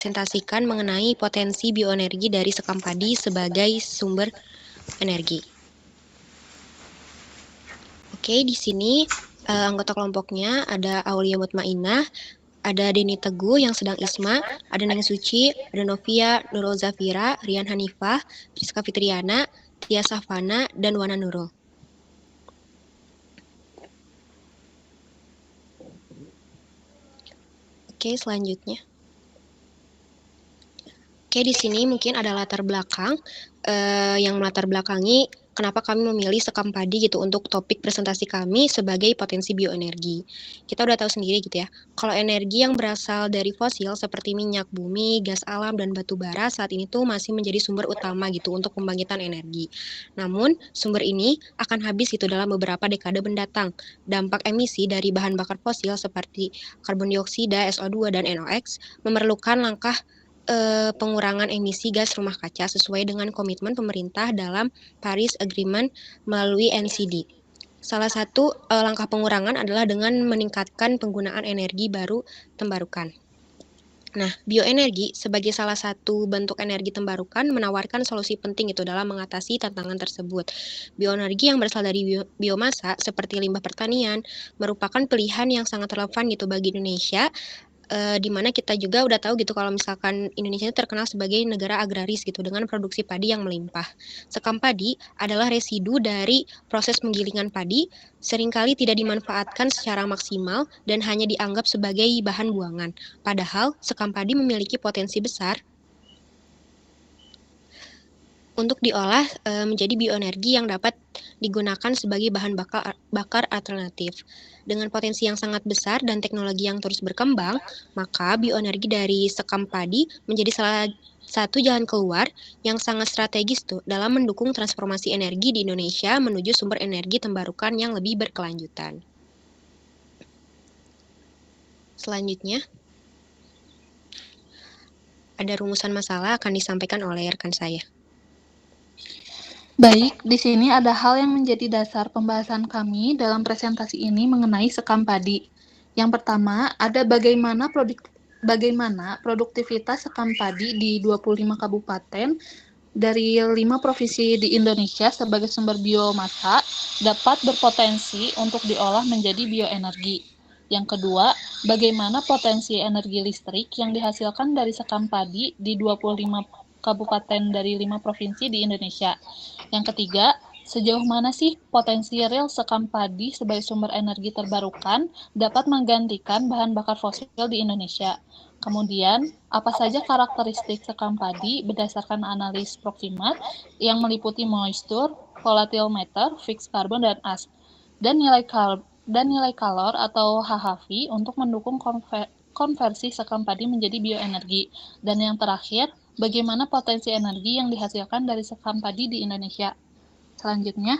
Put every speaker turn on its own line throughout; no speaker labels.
presentasikan mengenai potensi bioenergi dari sekam padi sebagai sumber energi. Oke, di sini anggota kelompoknya ada Aulia Mutmainah, ada Deni Teguh yang sedang ISMA, ada Neng Suci, ada Novia, Nurul Zafira, Rian Hanifah, Priska Fitriana, Tia Safana, dan Wana Nurul. Oke, selanjutnya. Oke, di sini mungkin ada latar belakang yang melatar belakangi kenapa kami memilih sekam padi gitu untuk topik presentasi kami sebagai potensi bioenergi. Kita udah tahu sendiri gitu ya, kalau energi yang berasal dari fosil seperti minyak bumi, gas alam, dan batu bara saat ini tuh masih menjadi sumber utama gitu untuk pembangkitan energi. Namun, sumber ini akan habis gitu dalam beberapa dekade mendatang. Dampak emisi dari bahan bakar fosil seperti karbon dioksida, SO2, dan NOx memerlukan langkah pengurangan emisi gas rumah kaca sesuai dengan komitmen pemerintah dalam Paris Agreement melalui NCD. Salah satu langkah pengurangan adalah dengan meningkatkan penggunaan energi baru terbarukan. Nah, bioenergi sebagai salah satu bentuk energi terbarukan menawarkan solusi penting itu dalam mengatasi tantangan tersebut. Bioenergi yang berasal dari biomasa seperti limbah pertanian merupakan pilihan yang sangat relevan gitu bagi Indonesia, di mana kita juga udah tahu gitu kalau misalkan Indonesia terkenal sebagai negara agraris gitu dengan produksi padi yang melimpah. Sekam padi adalah residu dari proses penggilingan padi, seringkali tidak dimanfaatkan secara maksimal dan hanya dianggap sebagai bahan buangan. Padahal sekam padi memiliki potensi besar untuk diolah menjadi bioenergi yang dapat digunakan sebagai bahan bakar alternatif. Dengan potensi yang sangat besar dan teknologi yang terus berkembang, maka bioenergi dari sekam padi menjadi salah satu jalan keluar yang sangat strategis tuh dalam mendukung transformasi energi di Indonesia menuju sumber energi terbarukan yang lebih berkelanjutan. Selanjutnya, ada rumusan masalah akan disampaikan oleh rekan saya.
Baik, di sini ada hal yang menjadi dasar pembahasan kami dalam presentasi ini mengenai sekam padi. Yang pertama, ada bagaimana produktivitas sekam padi di 25 kabupaten dari 5 provinsi di Indonesia sebagai sumber biomasa dapat berpotensi untuk diolah menjadi bioenergi. Yang kedua, bagaimana potensi energi listrik yang dihasilkan dari sekam padi di 25 kabupaten dari 5 provinsi di Indonesia. Yang ketiga, sejauh mana sih potensi real sekam padi sebagai sumber energi terbarukan dapat menggantikan bahan bakar fosil di Indonesia? Kemudian, apa saja karakteristik sekam padi berdasarkan analis Proxima yang meliputi moisture, volatile matter, fixed carbon, dan as, dan nilai kalor atau HHV untuk mendukung konversi sekam padi menjadi bioenergi. Dan yang terakhir, bagaimana potensi energi yang dihasilkan dari sekam padi di Indonesia. Selanjutnya,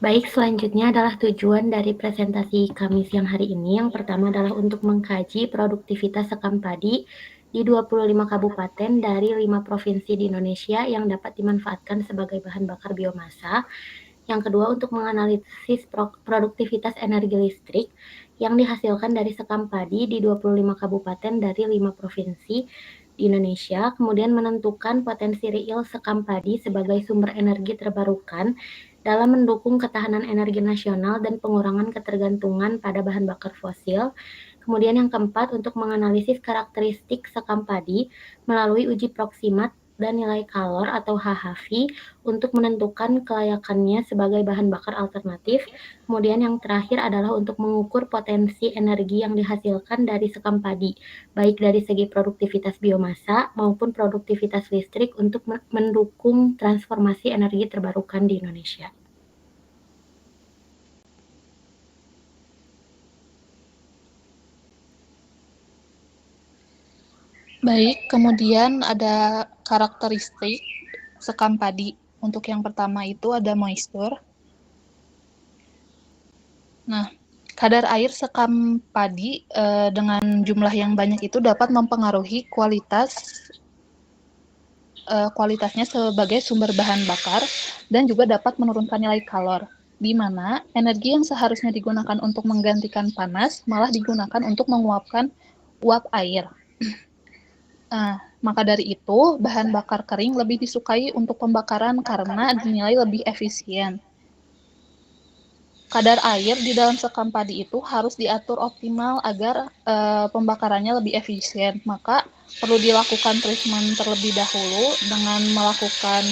Baik, selanjutnya adalah tujuan dari presentasi kami siang hari ini. Yang pertama adalah untuk mengkaji produktivitas sekam padi di 25 kabupaten dari 5 provinsi di Indonesia yang dapat dimanfaatkan sebagai bahan bakar biomasa. Yang kedua, untuk menganalisis produktivitas energi listrik yang dihasilkan dari sekam padi di 25 kabupaten dari 5 provinsi di Indonesia, kemudian menentukan potensi real sekam padi sebagai sumber energi terbarukan dalam mendukung ketahanan energi nasional dan pengurangan ketergantungan pada bahan bakar fosil. Kemudian yang keempat, untuk menganalisis karakteristik sekam padi melalui uji proksimat dan nilai kalor atau HHV untuk menentukan kelayakannya sebagai bahan bakar alternatif. Kemudian yang terakhir adalah untuk mengukur potensi energi yang dihasilkan dari sekam padi, baik dari segi produktivitas biomasa maupun produktivitas listrik untuk mendukung transformasi energi terbarukan di Indonesia.
baik, kemudian ada karakteristik sekam padi. Untuk yang pertama itu ada moisture. Nah, kadar air sekam padi dengan jumlah yang banyak itu dapat mempengaruhi kualitas kualitasnya sebagai sumber bahan bakar dan juga dapat menurunkan nilai kalor, di mana energi yang seharusnya digunakan untuk menggantikan panas malah digunakan untuk menguapkan uap air. Maka dari itu, bahan bakar kering lebih disukai untuk pembakaran karena dinilai lebih efisien. Kadar air di dalam sekam padi itu harus diatur optimal agar pembakarannya lebih efisien. Maka perlu dilakukan treatment terlebih dahulu dengan melakukan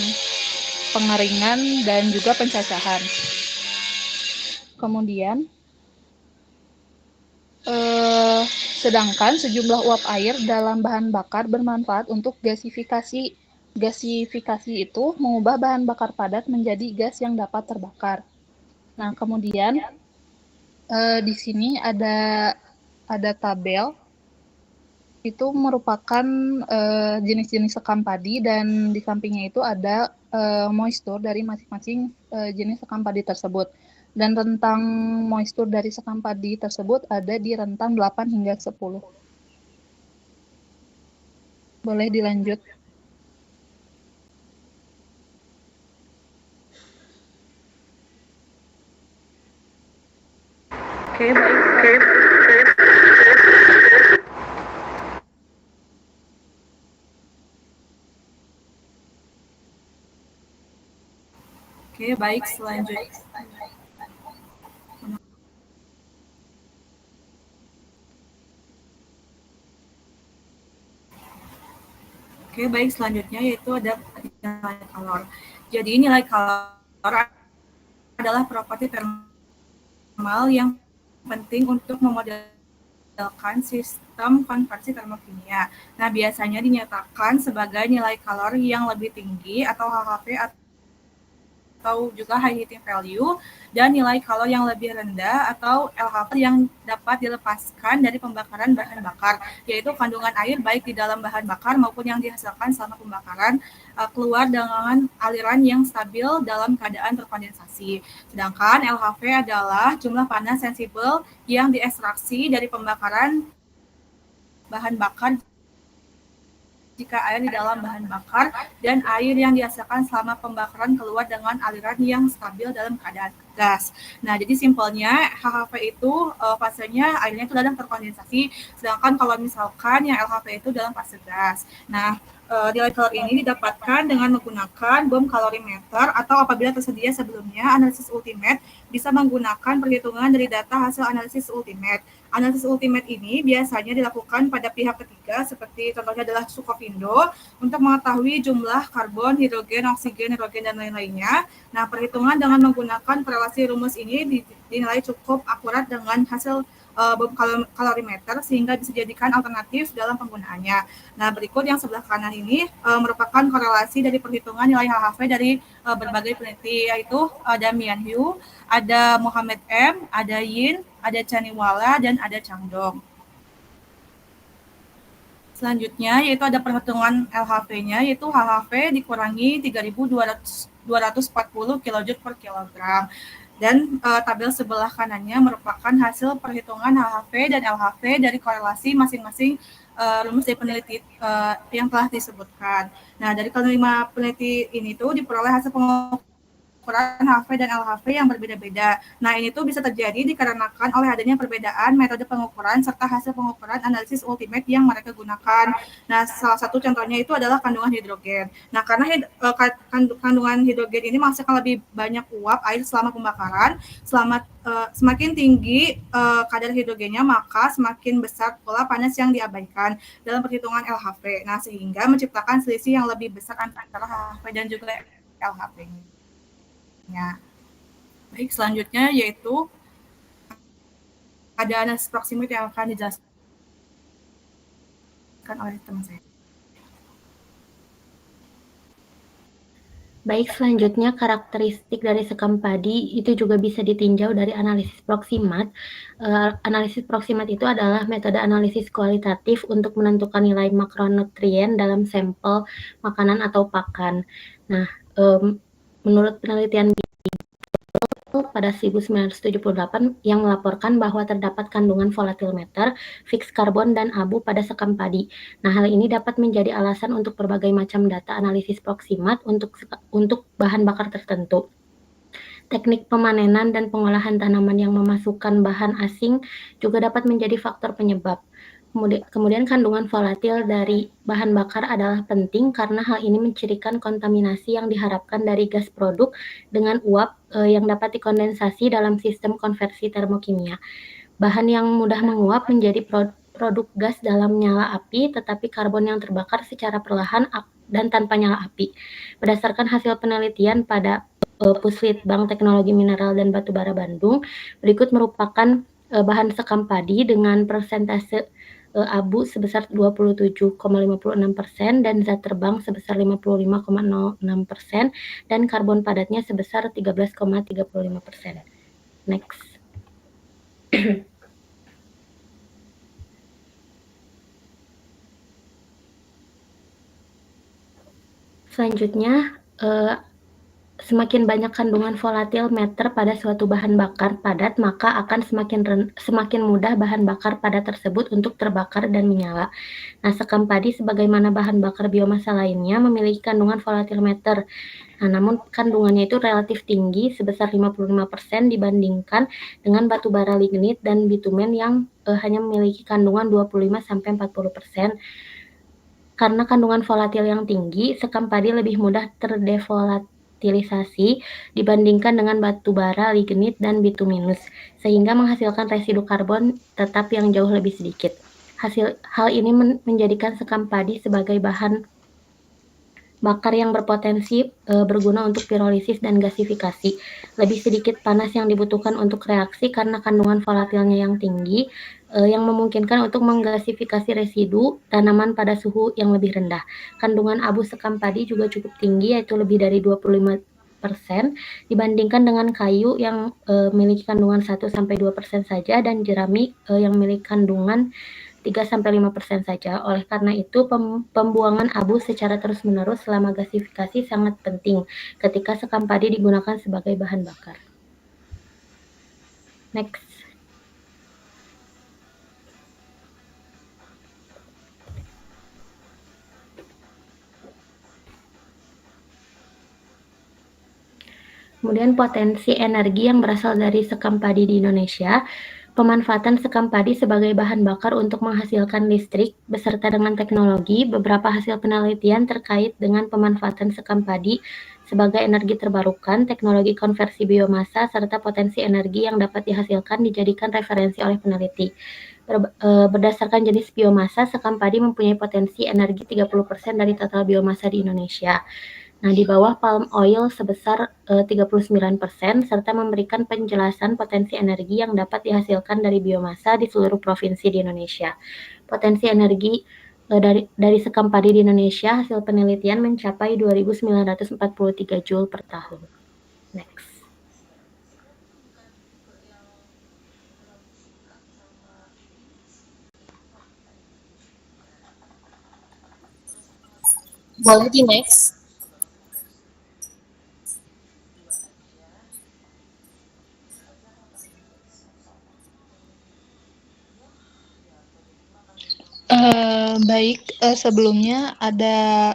pengeringan dan juga pencacahan. Kemudian, sedangkan sejumlah uap air dalam bahan bakar bermanfaat untuk gasifikasi. Gasifikasi itu mengubah bahan bakar padat menjadi gas yang dapat terbakar. Nah, kemudian di sini ada tabel. Itu merupakan jenis-jenis sekam padi dan di sampingnya itu ada moisture dari masing-masing jenis sekam padi tersebut. Dan rentang moisture dari sekam padi tersebut ada di rentang 8 hingga 10. Boleh dilanjut. Oke, baik.
Oke, baik, selanjutnya. Oke, baik, selanjutnya yaitu ada nilai kalor. Jadi nilai kalor adalah properti termal yang penting untuk memodelkan sistem konversi termokimia. Nah, biasanya dinyatakan sebagai nilai kalor yang lebih tinggi atau HHV atau juga high heating value, dan nilai kalor yang lebih rendah atau LHV yang dapat dilepaskan dari pembakaran bahan bakar, yaitu kandungan air baik di dalam bahan bakar maupun yang dihasilkan selama pembakaran keluar dengan aliran yang stabil dalam keadaan terkondensasi. Sedangkan LHV adalah jumlah panas sensibel yang diekstraksi dari pembakaran bahan bakar jika air di dalam bahan bakar dan air yang dihasilkan selama pembakaran keluar dengan aliran yang stabil dalam keadaan gas. Nah, jadi simpelnya HHV itu fasenya airnya itu dalam terkondensasi, sedangkan kalau misalkan yang LHV itu dalam fase gas. Nah, nilai kalor ini didapatkan dengan menggunakan bom kalorimeter atau apabila tersedia sebelumnya analisis ultimate bisa menggunakan perhitungan dari data hasil analisis ultimate. Analisis ultimate ini biasanya dilakukan pada pihak ketiga seperti contohnya adalah Sukovindo untuk mengetahui jumlah karbon, hidrogen, oksigen, nitrogen, dan lain-lainnya. Nah, perhitungan dengan menggunakan korelasi rumus ini dinilai cukup akurat dengan hasil bom kalorimeter sehingga bisa dijadikan alternatif dalam penggunaannya. Nah, berikut yang sebelah kanan ini merupakan korelasi dari perhitungan nilai HHV dari berbagai peneliti, yaitu Damian Hu, ada Mohamed M, ada Yin, ada Chaniwala, dan ada Changdong. Selanjutnya yaitu ada perhitungan LHV-nya, yaitu HHV dikurangi 3.240 kJ per kilogram. Dan tabel sebelah kanannya merupakan hasil perhitungan HHV dan LHV dari korelasi masing-masing rumus dari peneliti yang telah disebutkan. Nah, dari kelima peneliti ini tuh diperoleh hasil pengukuran HHV dan LHV yang berbeda-beda. Nah, ini tuh bisa terjadi dikarenakan oleh adanya perbedaan metode pengukuran serta hasil pengukuran analisis ultimate yang mereka gunakan. Nah, salah satu contohnya itu adalah kandungan hidrogen. Nah, karena kandungan hidrogen ini menghasilkan lebih banyak uap air selama pembakaran, semakin tinggi kadar hidrogennya, maka semakin besar pula panas yang diabaikan dalam perhitungan LHV. Nah, sehingga menciptakan selisih yang lebih besar antara HHV dan juga LHV-nya. Baik, selanjutnya yaitu ada analisis proximity yang akan dijelaskan oleh teman saya.
Baik, selanjutnya karakteristik dari sekam padi itu juga bisa ditinjau dari analisis proximat. Analisis proximat itu adalah metode analisis kualitatif untuk menentukan nilai makronutrien dalam sampel makanan atau pakan. Nah, menurut penelitian pada pada 1978 yang melaporkan bahwa terdapat kandungan volatilometer, fixed karbon, dan abu pada sekam padi. Nah, hal ini dapat menjadi alasan untuk berbagai macam data analisis proximat untuk bahan bakar tertentu. Teknik pemanenan dan pengolahan tanaman yang memasukkan bahan asing juga dapat menjadi faktor penyebab. Kemudian kandungan volatil dari bahan bakar adalah penting karena hal ini mencirikan kontaminasi yang diharapkan dari gas produk dengan uap yang dapat dikondensasi dalam sistem konversi termokimia. Bahan yang mudah menguap menjadi produk gas dalam nyala api, tetapi karbon yang terbakar secara perlahan dan tanpa nyala api. Berdasarkan hasil penelitian pada Puslitbang Teknologi Mineral dan Batubara Bandung, berikut merupakan bahan sekam padi dengan persentase abu sebesar 27,56% dan zat terbang sebesar 55,06% dan karbon padatnya sebesar 13,35%. Next. Selanjutnya, semakin banyak kandungan volatil meter pada suatu bahan bakar padat, maka akan semakin mudah bahan bakar padat tersebut untuk terbakar dan menyala. Nah, sekam padi sebagaimana bahan bakar biomasa lainnya memiliki kandungan volatil meter. Nah, namun kandungannya itu relatif tinggi sebesar 55% dibandingkan dengan batu bara lignit dan bitumen yang hanya memiliki kandungan 25-40%. Karena kandungan volatil yang tinggi, sekam padi lebih mudah terdevolatilisasi dibandingkan dengan batu bara, lignit, dan bituminus, sehingga menghasilkan residu karbon tetap yang jauh lebih sedikit. Hal ini menjadikan sekam padi sebagai bahan bakar yang berpotensi berguna untuk pirolisis dan gasifikasi. Lebih sedikit panas yang dibutuhkan untuk reaksi karena kandungan volatilnya yang tinggi, yang memungkinkan untuk menggasifikasi residu tanaman pada suhu yang lebih rendah. Kandungan abu sekam padi juga cukup tinggi, yaitu lebih dari 25% dibandingkan dengan kayu yang memiliki kandungan 1-2% saja dan jerami yang memiliki kandungan 3-5% saja. Oleh karena itu, pembuangan abu secara terus-menerus selama gasifikasi sangat penting ketika sekam padi digunakan sebagai bahan bakar. Next. Kemudian potensi energi yang berasal dari sekam padi di Indonesia. Pemanfaatan sekam padi sebagai bahan bakar untuk menghasilkan listrik beserta dengan teknologi, beberapa hasil penelitian terkait dengan pemanfaatan sekam padi sebagai energi terbarukan, teknologi konversi biomasa, serta potensi energi yang dapat dihasilkan dijadikan referensi oleh peneliti. Berdasarkan jenis biomasa, sekam padi mempunyai potensi energi 30% dari total biomasa di Indonesia. Nah, di bawah palm oil sebesar 39%, serta memberikan penjelasan potensi energi yang dapat dihasilkan dari biomasa di seluruh provinsi di Indonesia. Potensi energi dari sekam padi di Indonesia, hasil penelitian mencapai 2.943 Joule per tahun. Next.
Boleh di next.
Baik, sebelumnya ada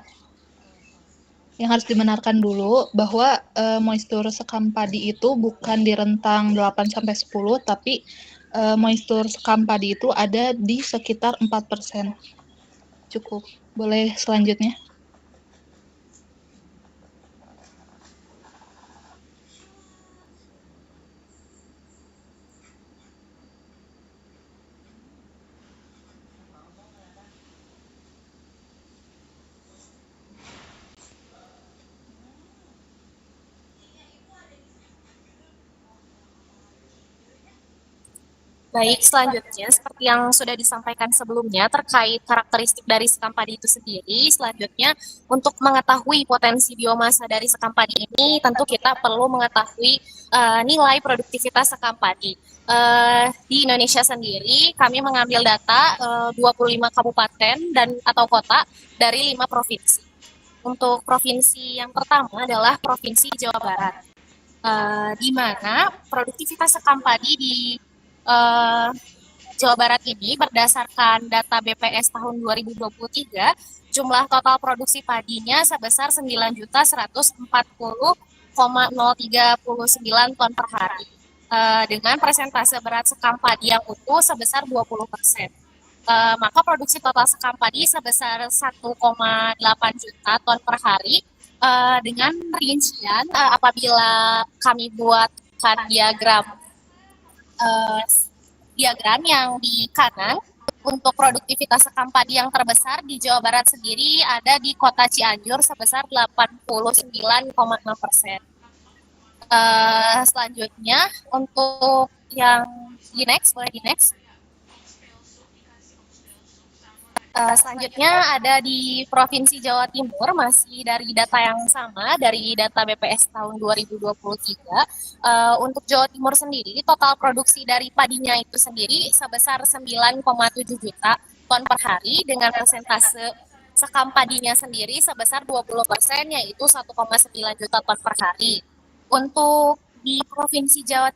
yang harus dibenarkan dulu bahwa moistur sekam padi itu bukan di rentang 8-10, tapi moistur sekam padi itu ada di sekitar 4%. Cukup. Boleh selanjutnya.
Baik, selanjutnya seperti yang sudah disampaikan sebelumnya terkait karakteristik dari sekam padi itu sendiri, selanjutnya untuk mengetahui potensi biomasa dari sekam padi ini, tentu kita perlu mengetahui nilai produktivitas sekam padi. Di Indonesia sendiri, kami mengambil data 25 kabupaten atau kota dari 5 provinsi. Untuk provinsi yang pertama adalah Provinsi Jawa Barat. di mana produktivitas sekam padi di Jawa Barat ini berdasarkan data BPS tahun 2023, jumlah total produksi padinya sebesar 9.140,039 ton per hari, dengan persentase berat sekam padi yang utuh sebesar 20%. Maka produksi total sekam padi sebesar 1,8 juta ton per hari, dengan rincian apabila kami buatkan diagram yang di kanan untuk produktivitas sekam padi yang terbesar di Jawa Barat sendiri ada di Kota Cianjur sebesar 89,6%. Selanjutnya untuk yang boleh di next. Selanjutnya ada di Provinsi Jawa Timur, masih dari data yang sama, dari data BPS tahun 2023. Untuk Jawa Timur sendiri, total produksi dari padinya itu sendiri sebesar 9,7 juta ton per hari, dengan persentase sekam padinya sendiri sebesar 20%, yaitu 1,9 juta ton per hari. Untuk di Provinsi Jawa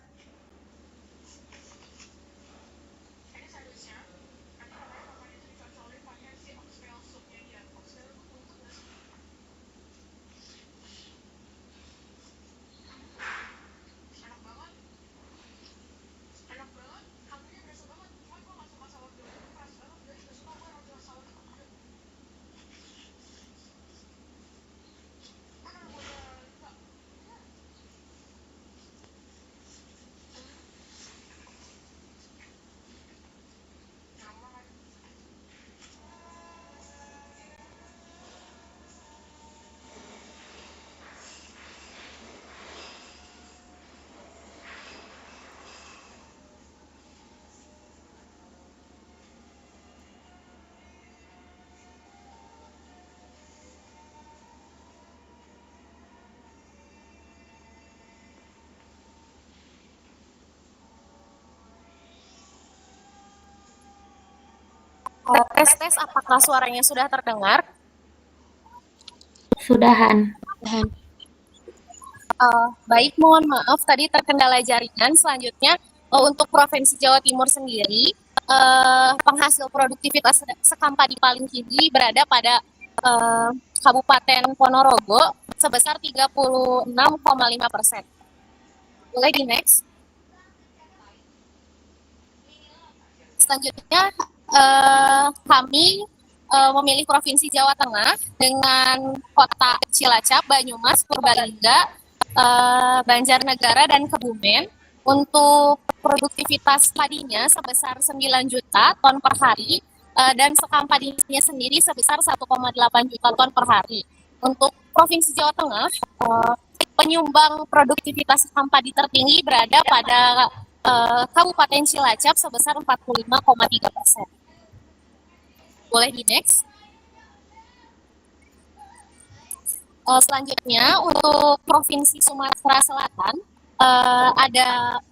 tes apakah suaranya sudah terdengar?
Sudahan.
Baik, mohon maaf tadi terkendala jaringan. Selanjutnya untuk Provinsi Jawa Timur sendiri, penghasil produktivitas sekam padi paling tinggi berada pada Kabupaten Ponorogo sebesar 36,5%. Boleh di next. Selanjutnya kami memilih Provinsi Jawa Tengah dengan Kota Cilacap, Banyumas, Purbalingga, Banjarnegara, dan Kebumen. Untuk produktivitas padinya sebesar 9 juta ton per hari, dan sekam padinya sendiri sebesar 1,8 juta ton per hari. Untuk Provinsi Jawa Tengah, penyumbang produktivitas sekam padi tertinggi berada pada Kabupaten Cilacap sebesar 45,3%. Boleh di next. Selanjutnya untuk Provinsi Sumatera Selatan, ada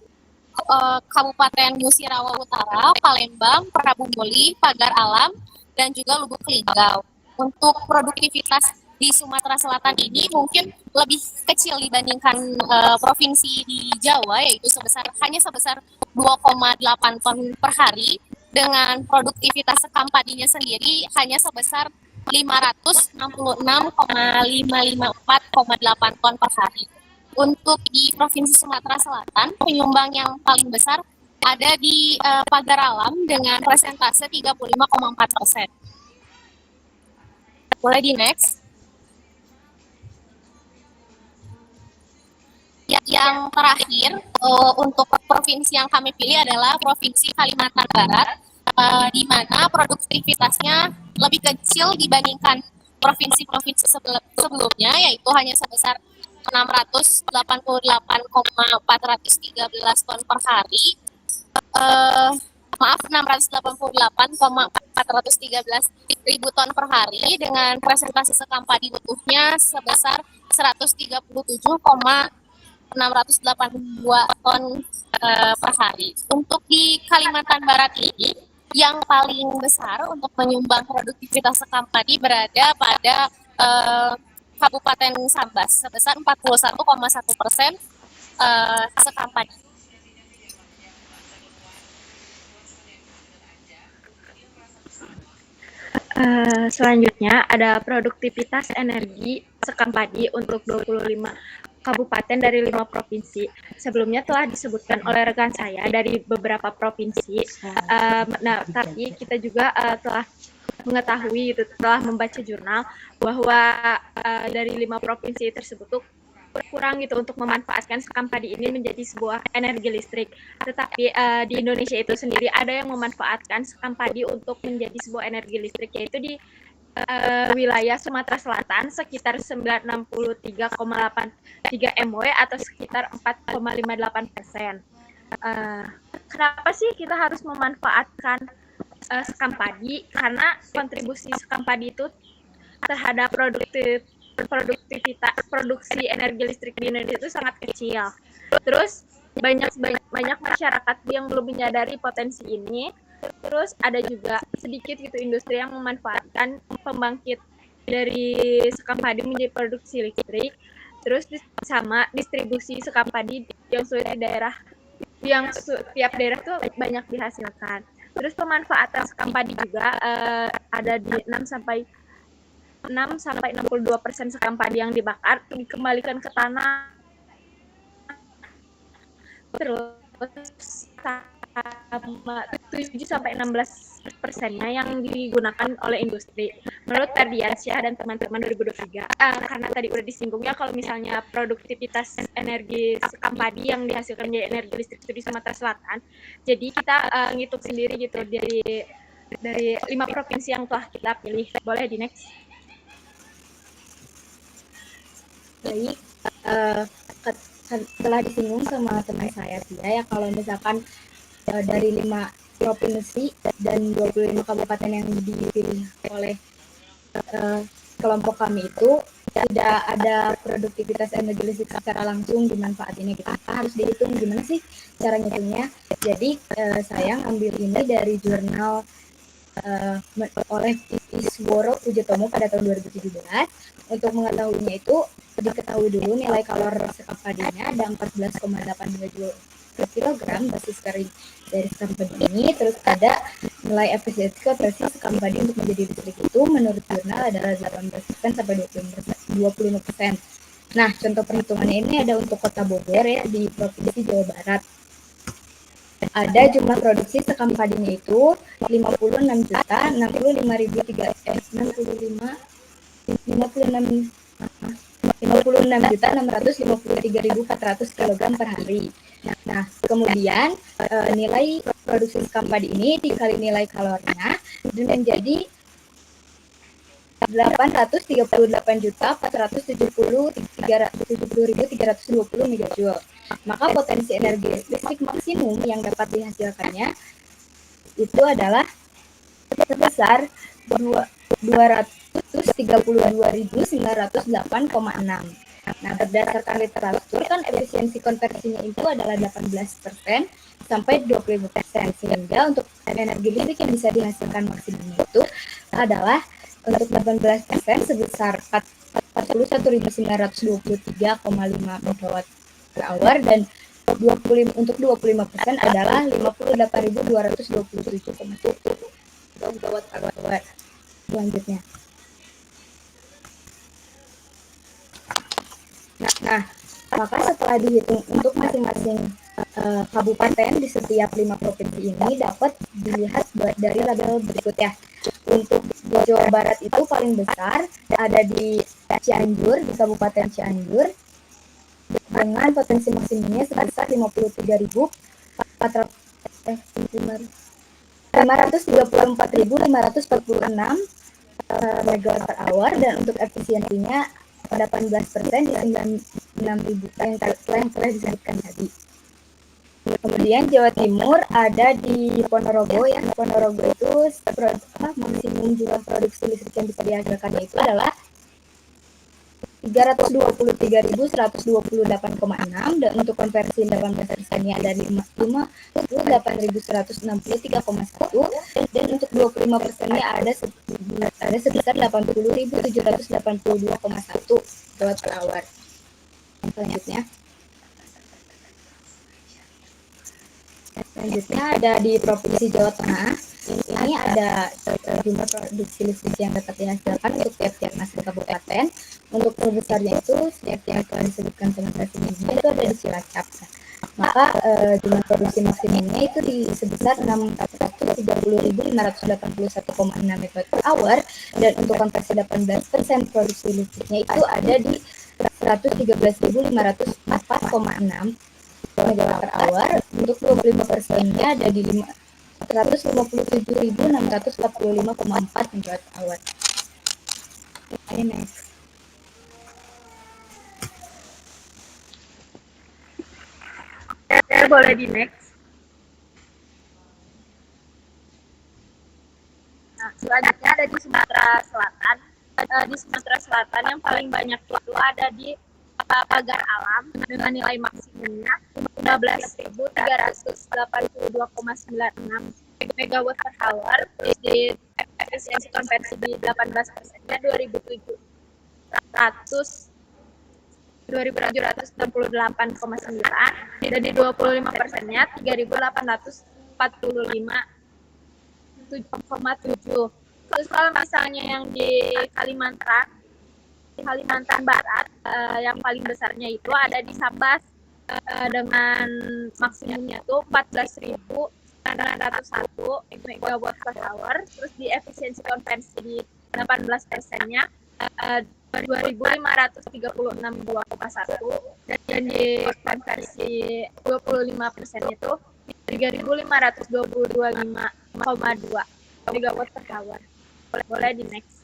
Kabupaten Musirawa Utara, Palembang, Prabu Muli, Pagar Alam, dan juga Lubuk Linggau. Untuk produktivitas di Sumatera Selatan ini mungkin lebih kecil dibandingkan provinsi di Jawa, yaitu hanya sebesar 2,8 ton per hari, dengan produktivitas sekam padinya sendiri hanya sebesar 566,554,8 ton per hari. Untuk di Provinsi Sumatera Selatan, penyumbang yang paling besar ada di Pagar Alam dengan persentase 35,4%. Boleh di next. Yang terakhir, untuk provinsi yang kami pilih adalah Provinsi Kalimantan Barat, di mana produktivitasnya lebih kecil dibandingkan provinsi-provinsi sebelumnya, yaitu hanya sebesar 688,413 ton per hari. 688,413 ribu ton per hari, dengan presentasi sekam padi utuhnya sebesar 137,682 ton per hari. Untuk di Kalimantan Barat ini, yang paling besar untuk menyumbang produktivitas sekam padi berada pada Kabupaten Sambas sebesar 41,1%, Sekampadi.
Selanjutnya ada produktivitas energi Sekampadi untuk 25 kabupaten dari 5 provinsi. Sebelumnya telah disebutkan oleh rekan saya dari beberapa provinsi. Tapi kita juga telah mengetahui, telah membaca jurnal bahwa dari 5 provinsi tersebut tuh kurang gitu untuk memanfaatkan Sekampadi ini menjadi sebuah energi listrik. Tetapi di Indonesia itu sendiri ada yang memanfaatkan Sekampadi untuk menjadi sebuah energi listrik, yaitu di wilayah Sumatera Selatan sekitar 963,83 MW atau sekitar 4,58%. Kenapa sih kita harus memanfaatkan Sekampadi? Karena kontribusi Sekampadi itu terhadap produksi energi listrik di Indonesia itu sangat kecil. Terus banyak masyarakat yang belum menyadari potensi ini. Terus ada juga sedikit gitu industri yang memanfaatkan pembangkit dari Sekampadi menjadi produksi listrik. Terus sama distribusi Sekampadi yang sulit di daerah, yang tiap daerah tuh banyak dihasilkan. Terus pemanfaatan Sekampadi juga ada di 6 sampai 62% Sekampadi yang dibakar dikembalikan ke tanah. Terus sama 7 sampai 16%-nya yang digunakan oleh industri. Menurut Ferdiansyah dan teman-teman 2023, karena tadi udah disinggungnya kalau misalnya produktivitas energi Sekampadi yang dihasilkan dari energi listrik itu di Sumatera Selatan, jadi kita ngitung sendiri gitu dari 5 provinsi yang telah kita pilih. Boleh di next. Baik, telah disinggung sama teman saya Tia ya, kalau misalkan dari 5 provinsi dan 25 kabupaten yang dipilih oleh kelompok kami itu tidak ada produktivitas energi listrik secara langsung dimanfaatinnya. Kita harus dihitung gimana sih cara ngitungnya. Jadi saya ngambil ini dari jurnal oleh Isworo Pujotomo pada tahun 2017. Untuk mengetahuinya itu diketahui dulu nilai kalor Sekampadinya ada 14,82 Joule per kilogram basis kering dari Sekampadi ini. Terus ada nilai efisiensi konversi Sekampadi untuk menjadi listrik itu menurut jurnal adalah 18% sampai 25%. Nah, contoh perhitungannya ini ada untuk Kota Bogor ya di Provinsi Jawa Barat. Ada jumlah produksi Sekampadinya itu 56.653.400 kg per hari. Nah, kemudian nilai produksi Sekampadi ini dikali nilai kalornya dan menjadi 838.470.320 megajoule. Maka potensi energi listrik maksimum yang dapat dihasilkannya itu adalah sebesar 232.908,6. Nah, berdasarkan literatur kan efisiensi konversinya itu adalah 18% sampai 25%, sehingga untuk energi listrik yang bisa dihasilkan maksimumnya itu adalah untuk 18% sebesar 41.923,5 megawatt per hour dan untuk 25% adalah 58.227,1 megawatt per hour. Selanjutnya. Nah, maka setelah dihitung untuk masing-masing kabupaten di setiap 5 provinsi ini dapat dilihat dari label berikut ya. Untuk di Jawa Barat itu paling besar ada di Cianjur, di Kabupaten Cianjur dengan potensi maksimumnya sebesar 534.546 megawatt per hour dan untuk efisiensinya 18% di 96.000 yang telah disebutkan tadi. Kemudian Jawa Timur ada di Ponorogo ya. Ponorogo itu maksimum jumlah produksi listrik yang bisa dihasilkan itu adalah 323.128,6 dan untuk konversi 18%-nya ada 58.163,1 dan untuk 25%-nya ada sebesar 80.782,1 megawatt per hour. Selanjutnya. Selanjutnya ada di Provinsi Jawa Tengah. Ini ada jumlah produksi listrik yang dapat dihasilkan untuk tiap-tiap masing kabupaten. Untuk terbesarnya itu seperti yang telah disebutkan teman-teman sebelumnya itu ada di Cilacap. Maka jumlah produksi maksimumnya itu sebesar 630.581,6 MWh, dan untuk konversi 18% produksi listriknya itu ada di 113.504,6 MWh. Untuk 25%-nya ada di 157.645,4 MWh. Oke, next.
Boleh di next. Nah, selanjutnya ada di Sumatera Selatan. Di Sumatera Selatan yang paling banyak itu ada di Pagar Alam dengan nilai maksimumnya 15.382,96 MW per hour, di efisiensi konversi di 18%-nya 2.768,9, dan di 25%-nya 3.845,7. Terus kalau misalnya yang di Kalimantan Barat, yang paling besarnya itu ada di Sabas dengan maksimumnya itu 14.901 MW per hour, terus di efisiensi konversi di 18%-nya 2.536,2,1, dan di konversi 25% itu 3.522,5,2 MW per hour. Boleh di next.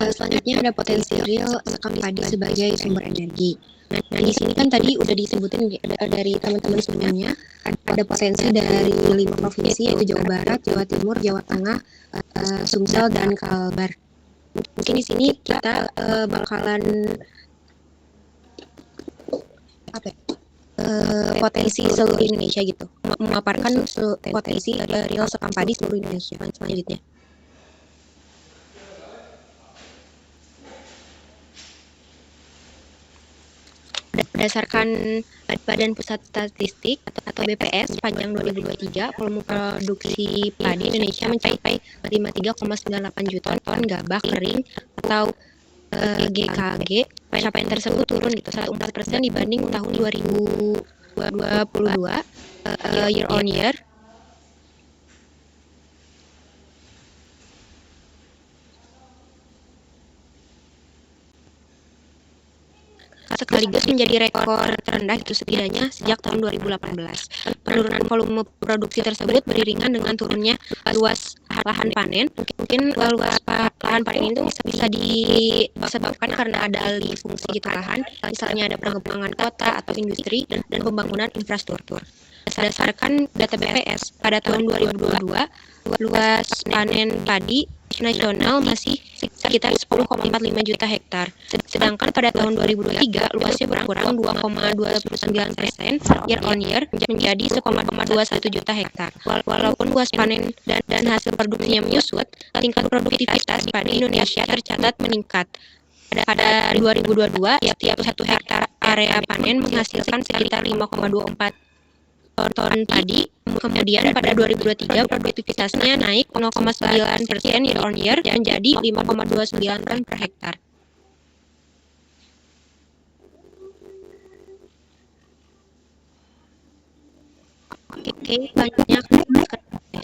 Selanjutnya ada potensi real sekam padi sebagai sumber energi. Nah, di sini kan tadi udah disebutin dari teman-teman sebelumnya, ada potensi dari 5 provinsi yaitu Jawa Barat, Jawa Timur, Jawa Tengah, Sumsel, dan Kalbar. Mungkin di sini kita bakalan potensi seluruh Indonesia gitu, memaparkan potensi real sekam padi seluruh Indonesia selanjutnya. Berdasarkan Badan Pusat Statistik atau BPS sepanjang 2023, volume produksi padi Indonesia mencapai 53,98 juta ton gabah kering atau GKG. Pencapaian tersebut turun gitu 1,4% dibanding tahun 2022 year on year. Sekaligus menjadi rekor terendah itu setidaknya sejak tahun 2018. Penurunan volume produksi tersebut beriringan dengan turunnya luas lahan panen. Mungkin luas lahan panen itu bisa disebabkan karena ada alih fungsi gitu lahan, misalnya ada pengembangan kota atau industri dan pembangunan infrastruktur. Berdasarkan data BPS pada tahun 2022, luas panen padi nasional masih sekitar 10,45 juta hektar. Sedangkan pada tahun 2023 luasnya berkurang 2,29% year on year menjadi 1,21 juta hektar. Walaupun luas panen dan hasil produksinya menyusut, tingkat produktivitas padi Indonesia tercatat meningkat. Pada 2022, setiap 1 hektar area panen menghasilkan sekitar 5,24 ton padi. Kemudian pada 2023 produktivitasnya naik 0,9% year on year menjadi 5,29 ton per hektar. Oke, banyak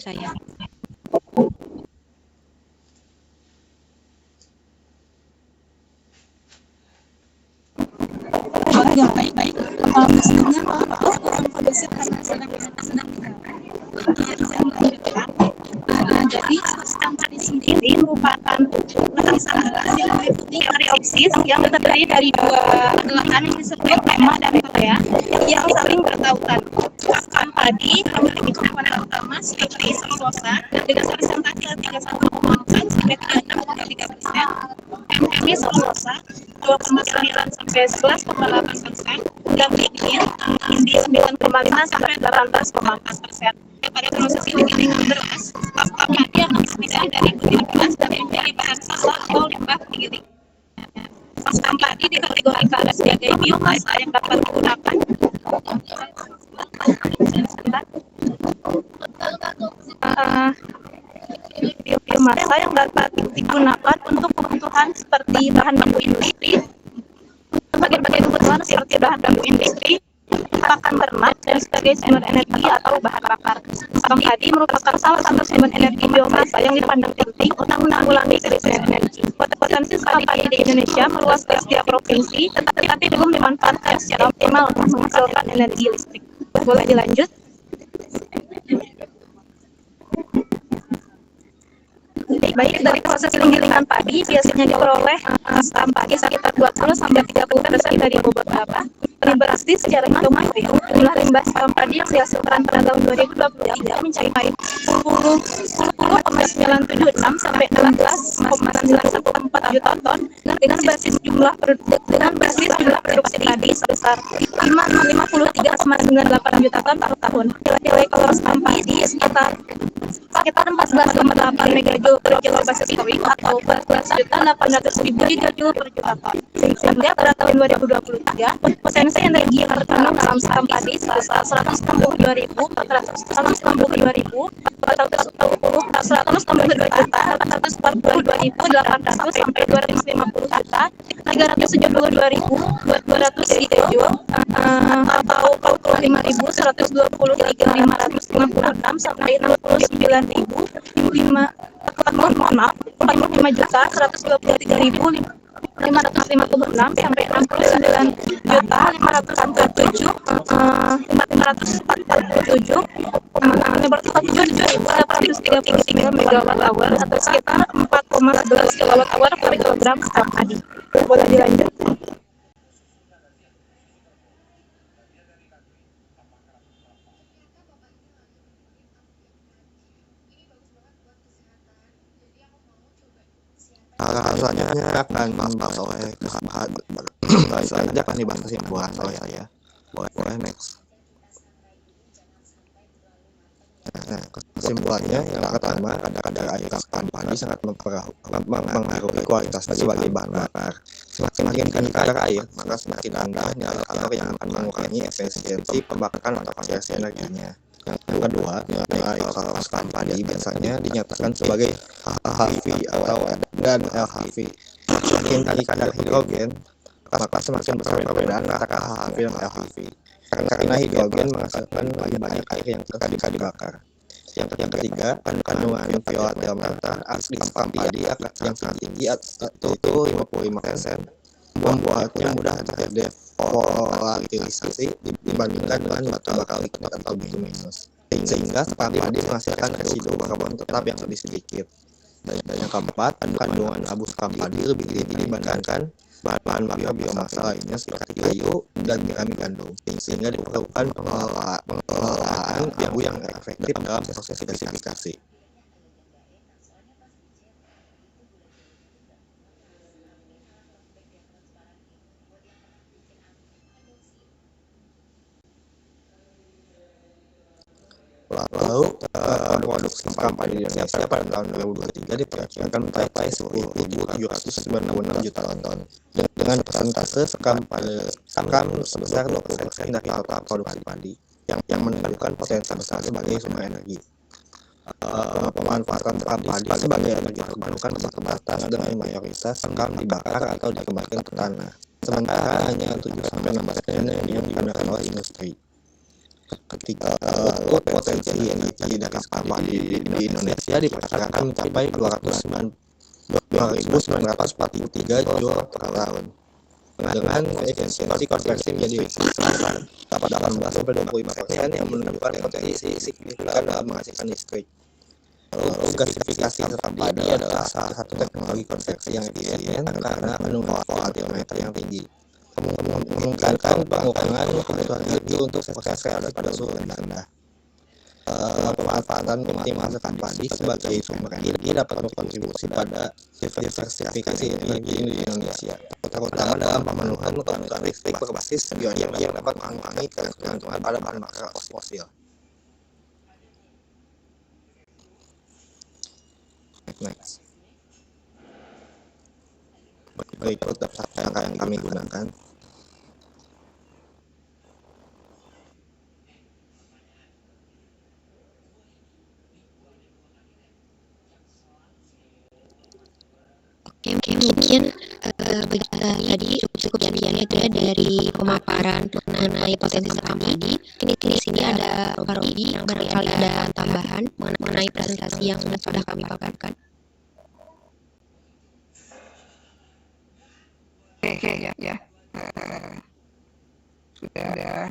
saya.
Baik.
Dengan kebutuhan kondisi karena sedang jadi sistem tadi sendiri merupakan masalah yang meliputi reopsis yang terdiri dari dua lahan yang disebut tema dan korea yang saling bertautan. Pakan padi memiliki komponen utama seperti selulosa dengan presentasi 31,4 sampai 36,3%, MMI selulosa 2,9 sampai 11,8%, dan lignin di 9,5 sampai 18,4%. Pada proses penggilingan beras, pakan padi akan terdiri dari butir beras dan menjadi bahan sisa atau limbah penggilingan. Pakan padi dikategorikan sebagai biomasa yang dapat digunakan biomasa yang dapat digunakan untuk kebutuhan seperti bahan baku industri, bagian-bagian kebutuhan seperti bahan baku industri, pakan ternak, dan sebagai sumber energi atau bahan bakar. Pakan padi merupakan salah satu sumber energi biomasa yang dipandang penting untuk menanggulangi krisis energi. Potensi pakan padi di Indonesia meluas ke setiap provinsi, tetapi belum dimanfaatkan secara optimal untuk menghasilkan energi listrik. Boleh dilanjut? Baik, dari proses penggilingan padi biasanya diperoleh pakan padi sekitar 20 sampai 30% dari bobot gabah. Beras secara hitungan jumlah limbah pakan padi yang dihasilkan pada tahun 2023 mencapai 10,976 sampai 16,914 juta ton dengan basis jumlah produksi padi sebesar 53,98 juta ton per tahun. Nilai kalori pakan padi sekitar 14,8 megajoule per kilo basis kawin atau 14.800.000 gigajoule per juta ton. Sehingga pada tahun 2023 potensi energi yang tertanam dalam pakan padi sebesar 162.850 sampai 250 kata, 372.200 gigajoule atau 45.120 sampai 45.123.556 sampai 69.547 megawatt hour atau sekitar 4,11 kilowatt hour per kilogram pakan padi. Boleh dilanjut?
Selanjutnya akan dibahas oleh selanjutnya akan dibahas kesimpulan oleh saya. Boleh next. Nah, kesimpulannya yang pertama, kadar air pakan padi sangat mempengaruhi kualitasnya sebagai bahan bakar. Semakin tinggi kadar air, maka semakin rendah nilai kalori yang akan mengurangi efisiensi pembakaran atau konversi energinya. Yang kedua, nilai kalori pakan padi biasanya dinyatakan sebagai HHV atau dan LHV. Semakin tinggi kadar hidrogen, maka semakin besar perbedaan antara HHV dan LHV. Karena hidrogen menghasilkan lebih banyak air yang ketika dibakar. Yang ketiga, kandungan violat delta asli pakan padi yang sangat tinggi yaitu 55%, membuatnya mudah terjadi volatilisi dibandingkan dengan batu bakar liquid atau bituminous, sehingga pakan padi menghasilkan residu karbon tetap yang lebih sedikit. Dan yang keempat, kandungan abu pakan padi lebih tinggi dibandingkan bahan biomasa lainnya seperti kayu dan gandum, sehingga diperlukan pengelolaan yang efektif dalam proses gasifikasi. Lalu produksi pakan padi di Indonesia pada tahun 2023 diperkirakan mencapai 10.796 juta ton dengan persentase sekam sebesar 20% dari total produksi padi yang menunjukkan potensi besar sebagai sumber energi. Pemanfaatan pakan padi sebagai energi terbarukan masih terbatas dengan mayoritas sekam dibakar atau dikembangkan ke tanah, sementara hanya 7-16% yang digunakan oleh industri. Ketika potensi energi dari pakan padi di Indonesia diperkirakan mencapai 209.943 joule per tahun. dengan efisiensi konversi menjadi listrik dapat 18-25% yang menunjukkan potensi signifikan dalam menghasilkan listrik. Lalu gasifikasi padi adalah salah satu teknologi konveksi yang efisien karena menunggu altimeter yang tinggi, memungkinkan pengurangan kebutuhan energi untuk proses reaksi pada suhu rendah. Pemanfaatan optimal sekam padi sebagai sumber energi dapat berkontribusi pada diversifikasi energi di Indonesia, terutama dalam pemenuhan kebutuhan listrik berbasis bioenergi yang dapat mengurangi ketergantungan pada bahan bakar fosil. Next. Berikut daftar angka yang kami gunakan.
Oke, mungkin tadi cukup sekian ya dari pemaparan mengenai potensi sekam padi. Ini di sini ada Pak Robi, barangkali ada tambahan mengenai presentasi yang sudah kami paparkan.
Oke ya. Sudah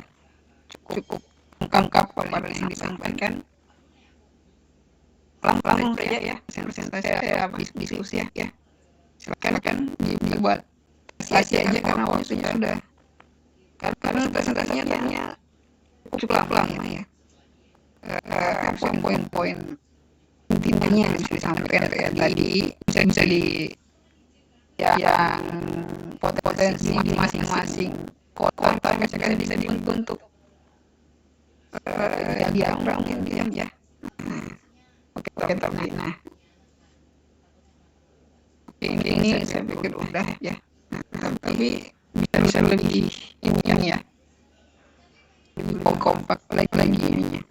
cukup lengkap paparan yang disampaikan. Langsung saja ya presentasi saya diskusi ya. Silakan dibuat presentasi aja karena waktunya sudah. Karena presentasinya cukup lama ya. Poin-poin intinya yang bisa disampaikan tadi bisa di yang potensi di masing-masing kota bisa dibentuk untuk diagram mungkin ya. Oke, tapi ini saya pikir udah ya. Tapi bisa lebih ini ya, lebih kompak lagi ininya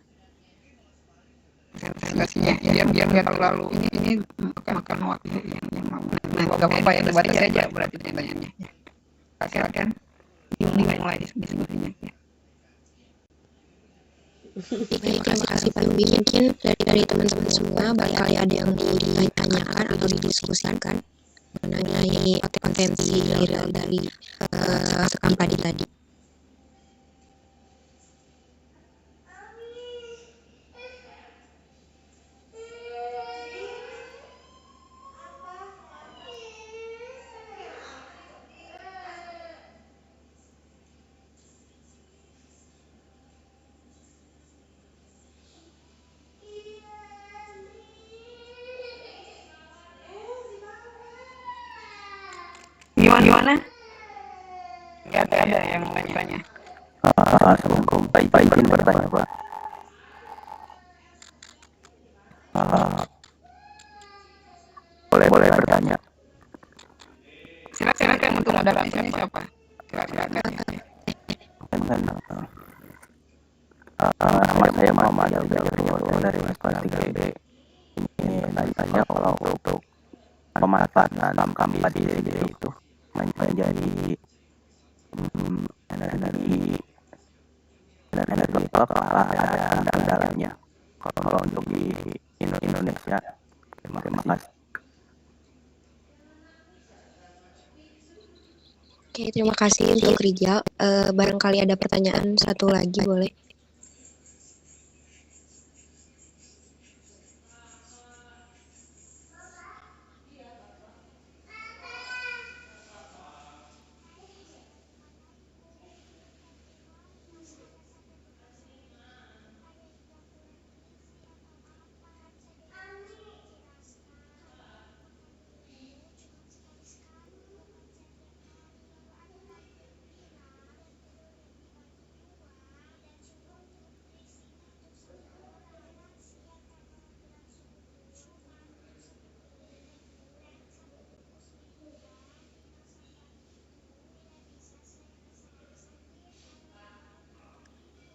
presentasinya biar nggak terlalu ini makan waktu yang mau. Nggak apa-apa ya, debat saja berarti pertanyaannya ya. Silakan dimulai diskusinya ya.
Terima kasih Pak Yubi. Mungkin dari teman-teman semua barangkali ada yang ditanyakan atau didiskusikan mengenai potensi real dari sekam padi tadi.
Gimana? Nggak ada yang mau tanya.
Assalamualaikum, Pak izin bertanya Pak. Boleh bertanya.
Silakan untuk moderatornya siapa? Silakan.
Nama saya Muhammad Abdul dari Kelas 3B. Ini tanya kalau untuk pemanfaatan sekam padi sendiri itu menjadi energi apakah ada kendalanya kalau untuk di Indonesia? Terima kasih.
Oke, terima kasih untuk Rijal. Barangkali ada pertanyaan satu lagi, boleh?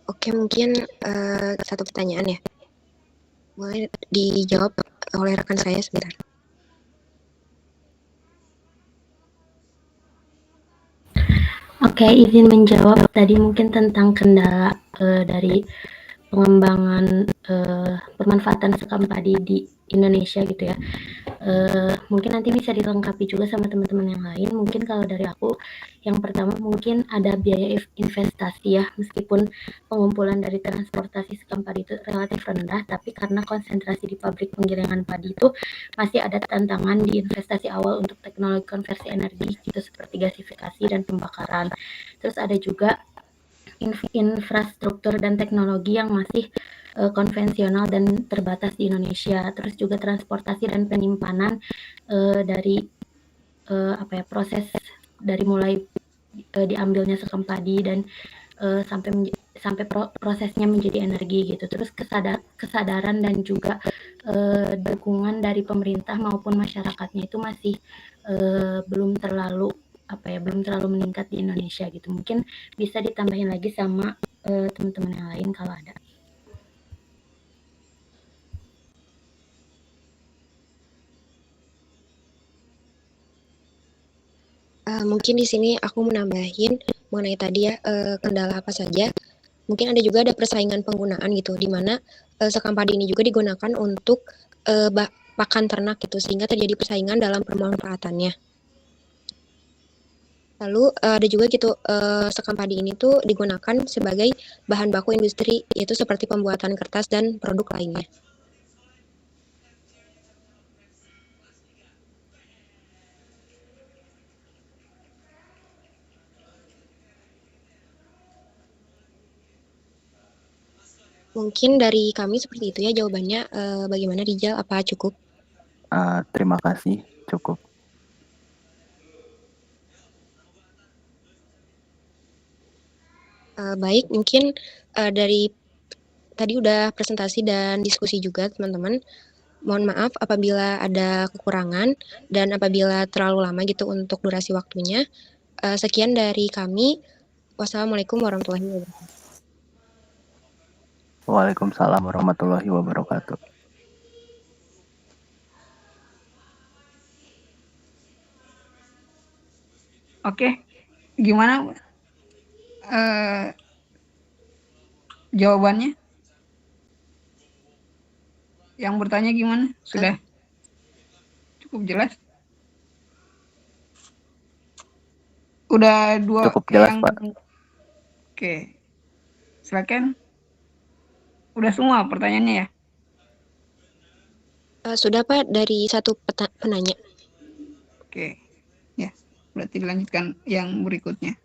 Oke, mungkin satu pertanyaan ya. Boleh dijawab oleh rekan saya sebentar.
Oke, izin menjawab tadi mungkin tentang kendala dari pengembangan pemanfaatan sekam padi di Indonesia gitu ya. Mungkin nanti bisa dilengkapi juga sama teman-teman yang lain. Mungkin kalau dari aku, yang pertama mungkin ada biaya investasi ya, meskipun pengumpulan dari transportasi sekam padi itu relatif rendah, tapi karena konsentrasi di pabrik penggilingan padi itu masih ada tantangan di investasi awal untuk teknologi konversi energi gitu seperti gasifikasi dan pembakaran. Terus ada juga infrastruktur dan teknologi yang masih konvensional dan terbatas di Indonesia. Terus juga transportasi dan penyimpanan dari proses dari mulai diambilnya sekam padi dan sampai prosesnya menjadi energi gitu. Terus kesadaran dan juga dukungan dari pemerintah maupun masyarakatnya itu masih belum terlalu meningkat di Indonesia gitu. Mungkin bisa ditambahin lagi sama teman-teman yang lain kalau ada.
Mungkin di sini aku menambahin mengenai tadi ya, kendala apa saja. Mungkin ada juga ada persaingan penggunaan gitu, di mana sekam padi ini juga digunakan untuk pakan ternak gitu, sehingga terjadi persaingan dalam pemanfaatannya. Lalu ada juga gitu, sekam padi ini tuh digunakan sebagai bahan baku industri, yaitu seperti pembuatan kertas dan produk lainnya. Mungkin dari kami seperti itu ya jawabannya. Bagaimana Rijal? Apa cukup?
Terima kasih, cukup.
Baik, mungkin dari tadi udah presentasi dan diskusi juga teman-teman. Mohon maaf apabila ada kekurangan dan apabila terlalu lama gitu untuk durasi waktunya. Sekian dari kami. Wassalamualaikum warahmatullahi wabarakatuh.
Waalaikumsalam warahmatullahi wabarakatuh.
Oke, gimana jawabannya? Yang bertanya gimana? Sudah cukup jelas? Udah dua
Cukup jelas,
yang...
Pak.
Oke, silakan. Udah semua pertanyaannya ya?
Sudah Pak, dari satu penanya.
Oke, ya. Berarti dilanjutkan yang berikutnya.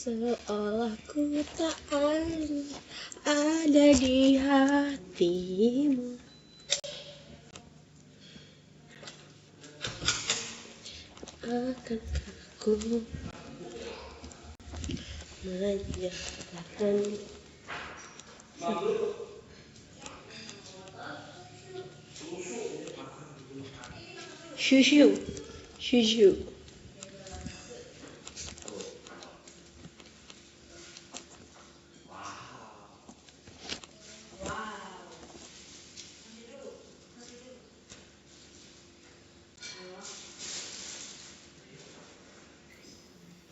Seolah ku tak ada di hatimu. Akankah ku menyatakan Shushu.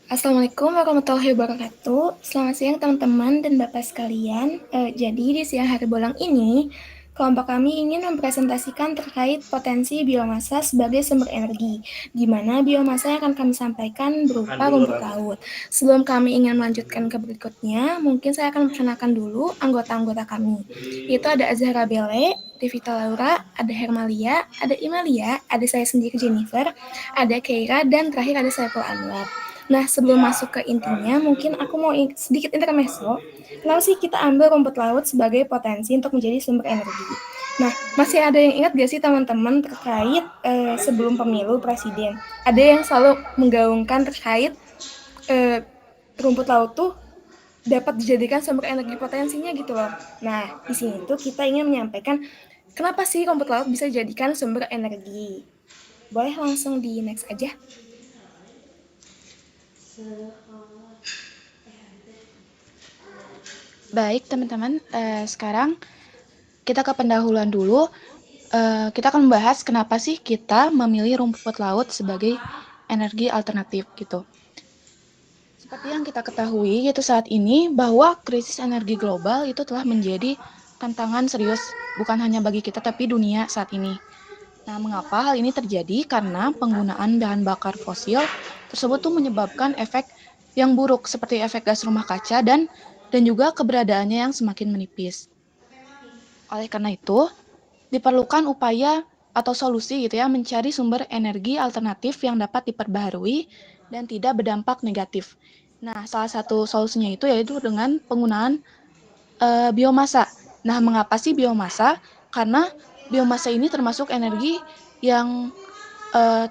Assalamualaikum warahmatullahi wabarakatuh. Selamat siang teman-teman dan Bapak sekalian. Jadi di siang hari bolong ini, kelompok kami ingin mempresentasikan terkait potensi biomasa sebagai sumber energi, di mana biomasa yang akan kami sampaikan berupa rumput laut. Sebelum kami ingin melanjutkan ke berikutnya, mungkin saya akan memperkenalkan dulu anggota-anggota kami, yaitu ada Azhara Bele, Devita Laura, ada Hermalia, ada Imalia, ada saya sendiri Jennifer, ada Keira, dan terakhir ada Saiful Anwar. Nah, sebelum masuk ke intinya, mungkin aku mau sedikit intermezzo. Kenapa sih kita ambil rumput laut sebagai potensi untuk menjadi sumber energi? Nah, masih ada yang ingat gak sih teman-teman terkait sebelum pemilu presiden? Ada yang selalu menggaungkan terkait rumput laut tuh dapat dijadikan sumber energi potensinya gitu loh. Nah, di sini tuh kita ingin menyampaikan Kenapa sih rumput laut bisa dijadikan sumber energi? Boleh langsung di next aja.
Baik teman-teman, sekarang kita ke pendahuluan dulu. Kita akan membahas kenapa sih kita memilih rumput laut sebagai energi alternatif gitu. Seperti yang kita ketahui yaitu saat ini bahwa krisis energi global itu telah menjadi tantangan serius bukan hanya bagi kita tapi dunia saat ini. Nah, mengapa hal ini terjadi? Karena penggunaan bahan bakar fosil tersebut tuh menyebabkan efek yang buruk seperti efek gas rumah kaca dan juga keberadaannya yang semakin menipis. Oleh karena itu, diperlukan upaya atau solusi gitu ya mencari sumber energi alternatif yang dapat diperbaharui dan tidak berdampak negatif. Nah, salah satu solusinya itu yaitu dengan penggunaan biomasa. Nah, mengapa sih biomasa? Karena biomasa ini termasuk energi yang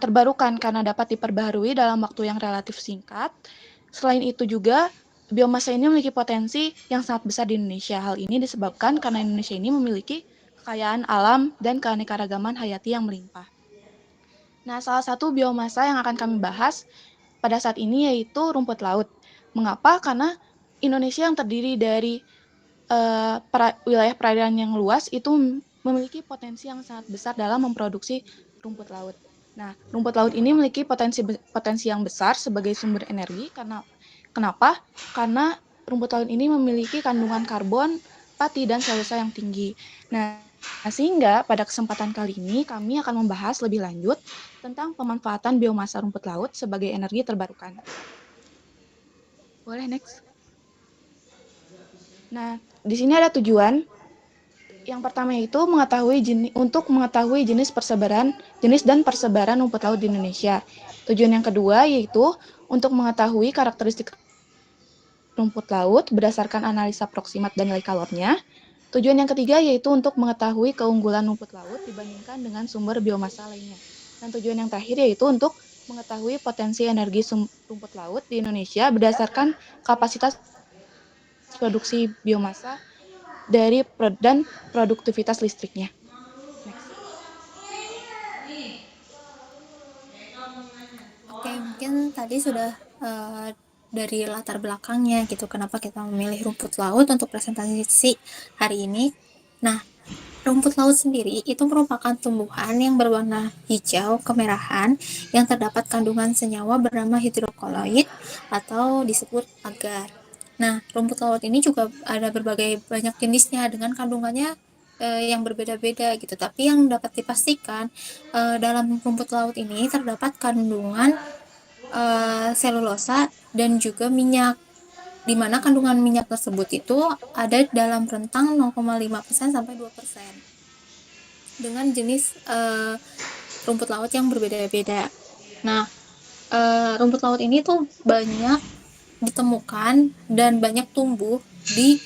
terbarukan karena dapat diperbaharui dalam waktu yang relatif singkat. Selain itu juga, biomasa ini memiliki potensi yang sangat besar di Indonesia. Hal ini disebabkan karena Indonesia ini memiliki kekayaan alam dan keanekaragaman hayati yang melimpah. Nah, salah satu biomasa yang akan kami bahas pada saat ini yaitu rumput laut. Mengapa? Karena Indonesia yang terdiri dari wilayah perairan yang luas itu memiliki potensi yang sangat besar dalam memproduksi rumput laut. Nah, rumput laut ini memiliki potensi yang besar sebagai sumber energi karena kenapa? Karena rumput laut ini memiliki kandungan karbon, pati, dan selulosa yang tinggi. Nah, sehingga pada kesempatan kali ini kami akan membahas lebih lanjut tentang pemanfaatan biomasa rumput laut sebagai energi terbarukan. Boleh next. Nah, di sini ada tujuan. Yang pertama itu untuk mengetahui jenis dan persebaran rumput laut di Indonesia. Tujuan yang kedua yaitu untuk mengetahui karakteristik rumput laut berdasarkan analisa proksimat dan nilai kalornya. Tujuan yang ketiga yaitu untuk mengetahui keunggulan rumput laut dibandingkan dengan sumber biomasa lainnya. Dan tujuan yang terakhir yaitu untuk mengetahui potensi energi rumput laut di Indonesia berdasarkan kapasitas produksi biomasa dan produktivitas listriknya. Next.
Oke, mungkin tadi sudah dari latar belakangnya gitu, kenapa kita memilih rumput laut untuk presentasi hari ini. Nah, rumput laut sendiri itu merupakan tumbuhan yang berwarna hijau kemerahan yang terdapat kandungan senyawa bernama hidrokoloid atau disebut agar. Nah, rumput laut ini juga ada berbagai banyak jenisnya dengan kandungannya yang berbeda-beda gitu. Tapi yang dapat dipastikan dalam rumput laut ini terdapat kandungan selulosa dan juga minyak, di mana kandungan minyak tersebut itu ada dalam rentang 0,5% sampai 2% dengan jenis rumput laut yang berbeda-beda. Nah, rumput laut ini tuh banyak ditemukan dan banyak tumbuh di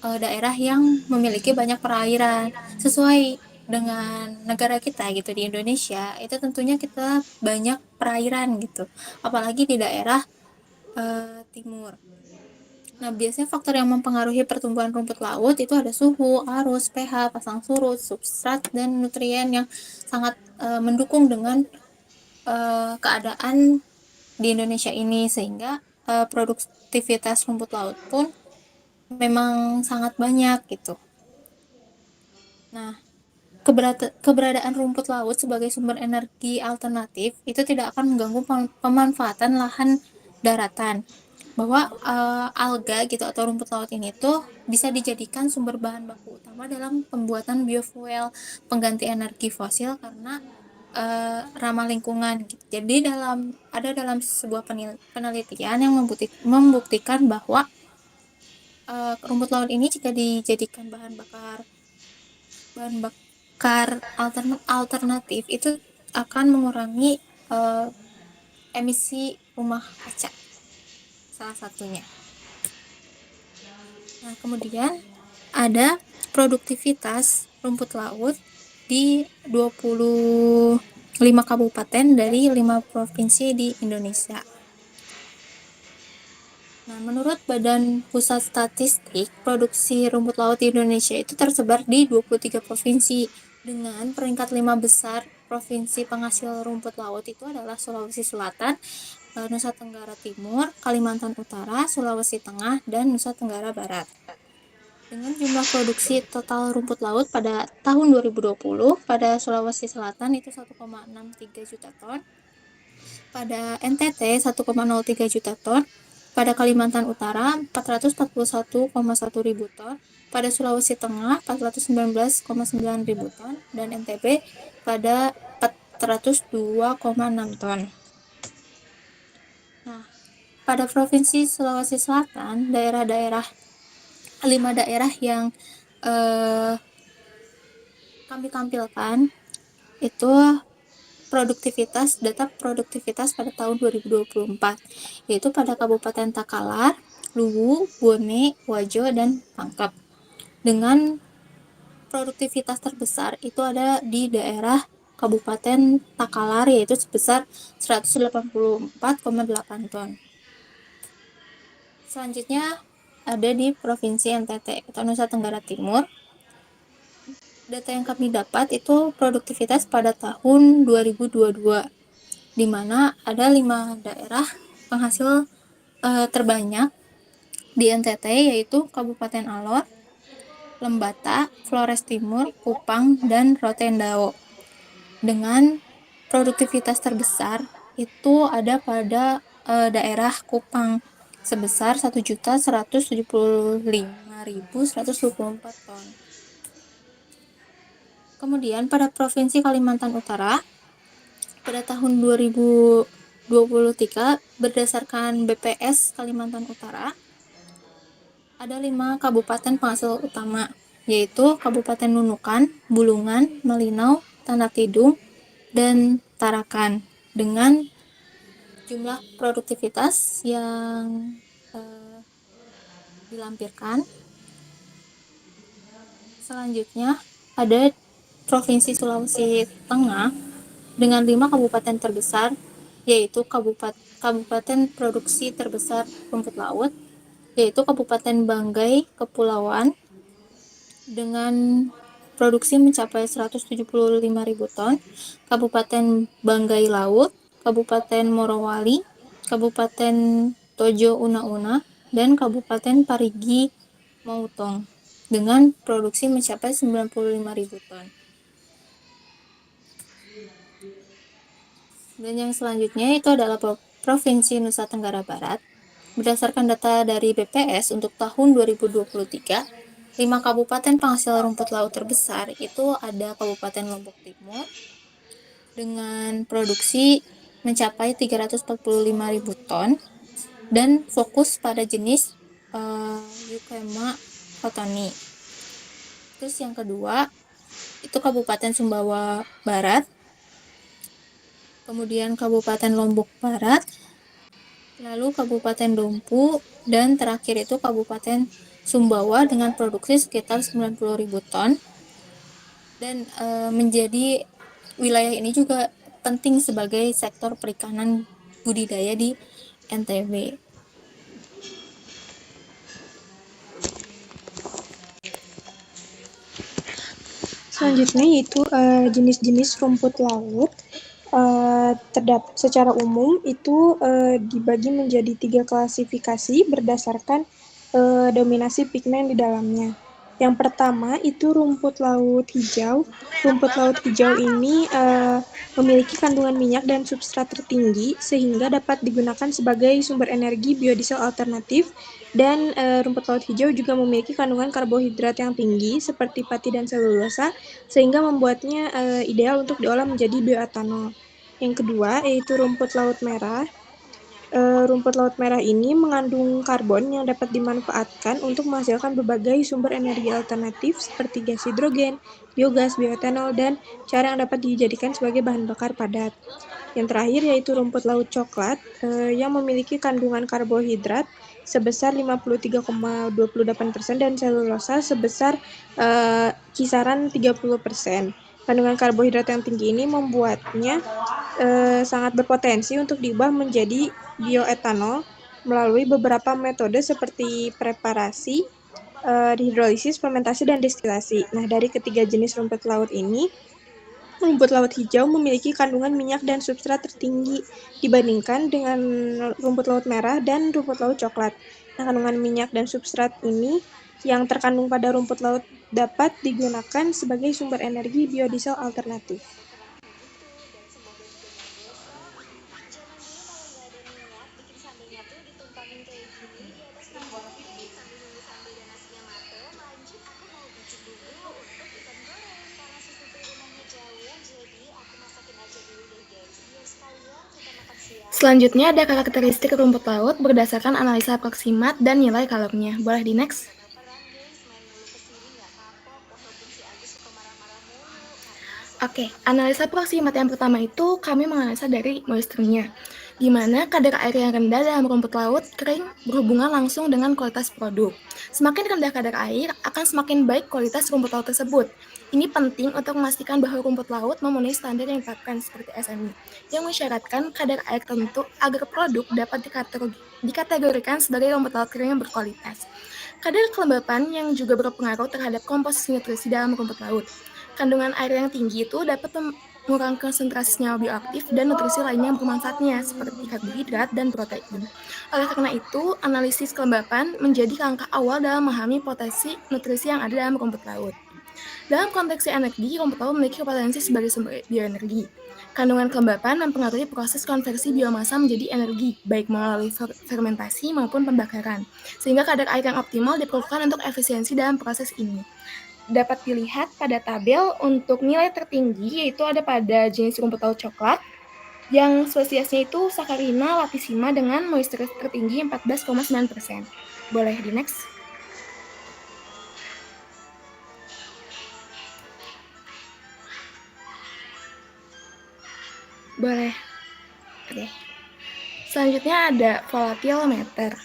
daerah yang memiliki banyak perairan. Sesuai dengan negara kita gitu di Indonesia, itu tentunya kita banyak perairan gitu, apalagi di daerah timur. Nah, biasanya faktor yang mempengaruhi pertumbuhan rumput laut itu ada suhu, arus, pH, pasang surut, substrat, dan nutrien yang sangat mendukung dengan keadaan di Indonesia ini, sehingga produktivitas rumput laut pun memang sangat banyak gitu. Nah, keberadaan rumput laut sebagai sumber energi alternatif itu tidak akan mengganggu pemanfaatan lahan daratan, bahwa alga gitu atau rumput laut ini tuh bisa dijadikan sumber bahan baku utama dalam pembuatan biofuel pengganti energi fosil karena ramah lingkungan gitu. Jadi dalam sebuah penelitian yang membuktikan bahwa rumput laut ini jika dijadikan bahan bakar alternatif itu akan mengurangi emisi rumah kaca salah satunya. Nah, kemudian ada produktivitas rumput laut di 25 kabupaten dari 5 provinsi di Indonesia. Nah, menurut Badan Pusat Statistik, produksi rumput laut di Indonesia itu tersebar di 23 provinsi Dengan peringkat 5 besar provinsi penghasil rumput laut itu adalah Sulawesi Selatan, Nusa Tenggara Timur, Kalimantan Utara, Sulawesi Tengah, dan Nusa Tenggara Barat. Dengan jumlah produksi total rumput laut pada tahun 2020, pada Sulawesi Selatan itu 1,63 juta ton, pada NTT 1,03 juta ton, pada Kalimantan Utara 441,1 ribu ton, pada Sulawesi Tengah 419,9 ribu ton, dan NTB pada 402,6 ton. Nah, pada Provinsi Sulawesi Selatan, 5 daerah yang kami tampilkan itu data produktivitas pada tahun 2024, yaitu pada Kabupaten Takalar, Luwu, Bone, Wajo, dan Pangkep. Dengan produktivitas terbesar itu ada di daerah Kabupaten Takalar, yaitu sebesar 184,8 ton. Selanjutnya ada di Provinsi NTT atau Nusa Tenggara Timur. Data yang kami dapat itu produktivitas pada tahun 2022, di mana ada 5 daerah penghasil terbanyak di NTT, yaitu Kabupaten Alor, Lembata, Flores Timur, Kupang, dan Rotendao. Dengan produktivitas terbesar itu ada pada daerah Kupang sebesar 1.175.124 ton. Kemudian pada Provinsi Kalimantan Utara pada tahun 2023 berdasarkan BPS Kalimantan Utara ada 5 kabupaten penghasil utama, yaitu Kabupaten Nunukan, Bulungan, Malinau, Tanah Tidung, dan Tarakan, dengan jumlah produktivitas yang dilampirkan. Selanjutnya ada Provinsi Sulawesi Tengah dengan 5 kabupaten terbesar, yaitu kabupaten produksi terbesar rumput laut, yaitu Kabupaten Banggai Kepulauan dengan produksi mencapai 175.000 ton, Kabupaten Banggai Laut, Kabupaten Morowali, Kabupaten Tojo Una-Una, dan Kabupaten Parigi Motong dengan produksi mencapai 95.000 ton. Dan yang selanjutnya itu adalah Provinsi Nusa Tenggara Barat. Berdasarkan data dari BPS untuk tahun 2023, 5 kabupaten penghasil rumput laut terbesar itu ada Kabupaten Lombok Timur dengan produksi mencapai 345.000 ton dan fokus pada jenis Euchema cottoni. Terus yang kedua itu Kabupaten Sumbawa Barat, kemudian Kabupaten Lombok Barat, lalu Kabupaten Dompu, dan terakhir itu Kabupaten Sumbawa dengan produksi sekitar 90.000 ton. Dan menjadi wilayah ini juga penting sebagai sektor perikanan budidaya di NTB.
Selanjutnya yaitu jenis-jenis rumput laut. Secara umum itu dibagi menjadi 3 klasifikasi berdasarkan dominasi pigmen di dalamnya. Yang pertama itu rumput laut hijau. Rumput laut hijau ini memiliki kandungan minyak dan substrat tertinggi sehingga dapat digunakan sebagai sumber energi biodiesel alternatif, dan rumput laut hijau juga memiliki kandungan karbohidrat yang tinggi seperti pati dan selulosa sehingga membuatnya ideal untuk diolah menjadi bioetanol. Yang kedua yaitu rumput laut merah. Rumput laut merah ini mengandung karbon yang dapat dimanfaatkan untuk menghasilkan berbagai sumber energi alternatif seperti gas hidrogen, biogas, bioetanol, dan cara yang dapat dijadikan sebagai bahan bakar padat. Yang terakhir yaitu rumput laut coklat yang memiliki kandungan karbohidrat sebesar 53,28% dan selulosa sebesar kisaran 30%. Kandungan karbohidrat yang tinggi ini membuatnya sangat berpotensi untuk diubah menjadi bioetanol melalui beberapa metode seperti preparasi, hidrolisis, fermentasi, dan destilasi. Nah, dari ketiga jenis rumput laut ini, rumput laut hijau memiliki kandungan minyak dan substrat tertinggi dibandingkan dengan rumput laut merah dan rumput laut coklat. Nah, kandungan minyak dan substrat ini yang terkandung pada rumput laut dapat digunakan sebagai sumber energi biodiesel alternatif.
Selanjutnya ada karakteristik rumput laut berdasarkan analisa proksimat dan nilai kalornya. Boleh di next? Oke, analisa proksimat yang pertama itu kami menganalisa dari moisturnya, di mana kadar air yang rendah dalam rumput laut kering berhubungan langsung dengan kualitas produk. Semakin rendah kadar air, akan semakin baik kualitas rumput laut tersebut. Ini penting untuk memastikan bahwa rumput laut memenuhi standar yang ditetapkan seperti SMI, yang mensyaratkan kadar air tertentu agar produk dapat dikategorikan sebagai rumput laut kering yang berkualitas. Kadar kelembapan yang juga berpengaruh terhadap komposisi nutrisi dalam rumput laut. Kandungan air yang tinggi itu dapat mengurangi konsentrasi senyawa bioaktif dan nutrisi lainnya yang bermanfaatnya, seperti karbohidrat dan protein. Oleh karena itu, analisis kelembapan menjadi langkah awal dalam memahami potensi nutrisi yang ada dalam rumput laut. Dalam konteks energi, rumput laut memiliki potensi sebagai sumber bioenergi. Kandungan kelembapan mempengaruhi proses konversi biomasa menjadi energi, baik melalui fermentasi maupun pembakaran, sehingga kadar air yang optimal diperlukan untuk efisiensi dalam proses ini. Dapat dilihat pada tabel untuk nilai tertinggi, yaitu ada pada jenis rumput laut coklat, yang spesiesnya itu Saccharina latissima dengan moisture tertinggi 14,9%. Boleh di next? Boleh. Oke. Selanjutnya ada volatilometer.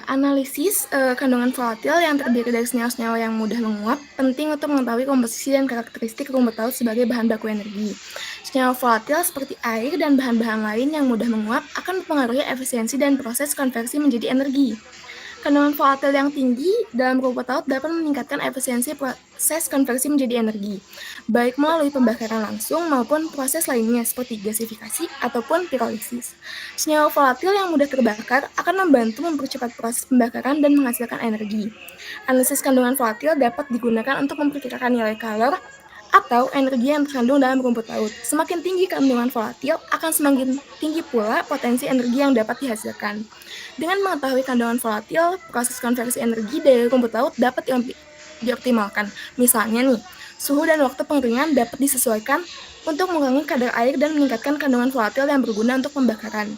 Analisis kandungan volatil yang terdiri dari senyawa-senyawa yang mudah menguap penting untuk mengetahui komposisi dan karakteristik rumput laut sebagai bahan baku energi. Senyawa volatil seperti air dan bahan-bahan lain yang mudah menguap akan mempengaruhi efisiensi dan proses konversi menjadi energi. Kandungan volatil yang tinggi dalam rumput laut dapat meningkatkan efisiensi proses konversi menjadi energi, baik melalui pembakaran langsung maupun proses lainnya seperti gasifikasi ataupun pirolisis. Senyawa volatil yang mudah terbakar akan membantu mempercepat proses pembakaran dan menghasilkan energi. Analisis kandungan volatil dapat digunakan untuk memperkirakan nilai kalor atau energi yang terkandung dalam rumput laut. Semakin tinggi kandungan volatil, akan semakin tinggi pula potensi energi yang dapat dihasilkan. Dengan mengetahui kandungan volatil, proses konversi energi dari rumput laut dapat dioptimalkan. Misalnya nih, suhu dan waktu pengeringan dapat disesuaikan untuk mengurangi kadar air dan meningkatkan kandungan volatil yang berguna untuk pembakaran.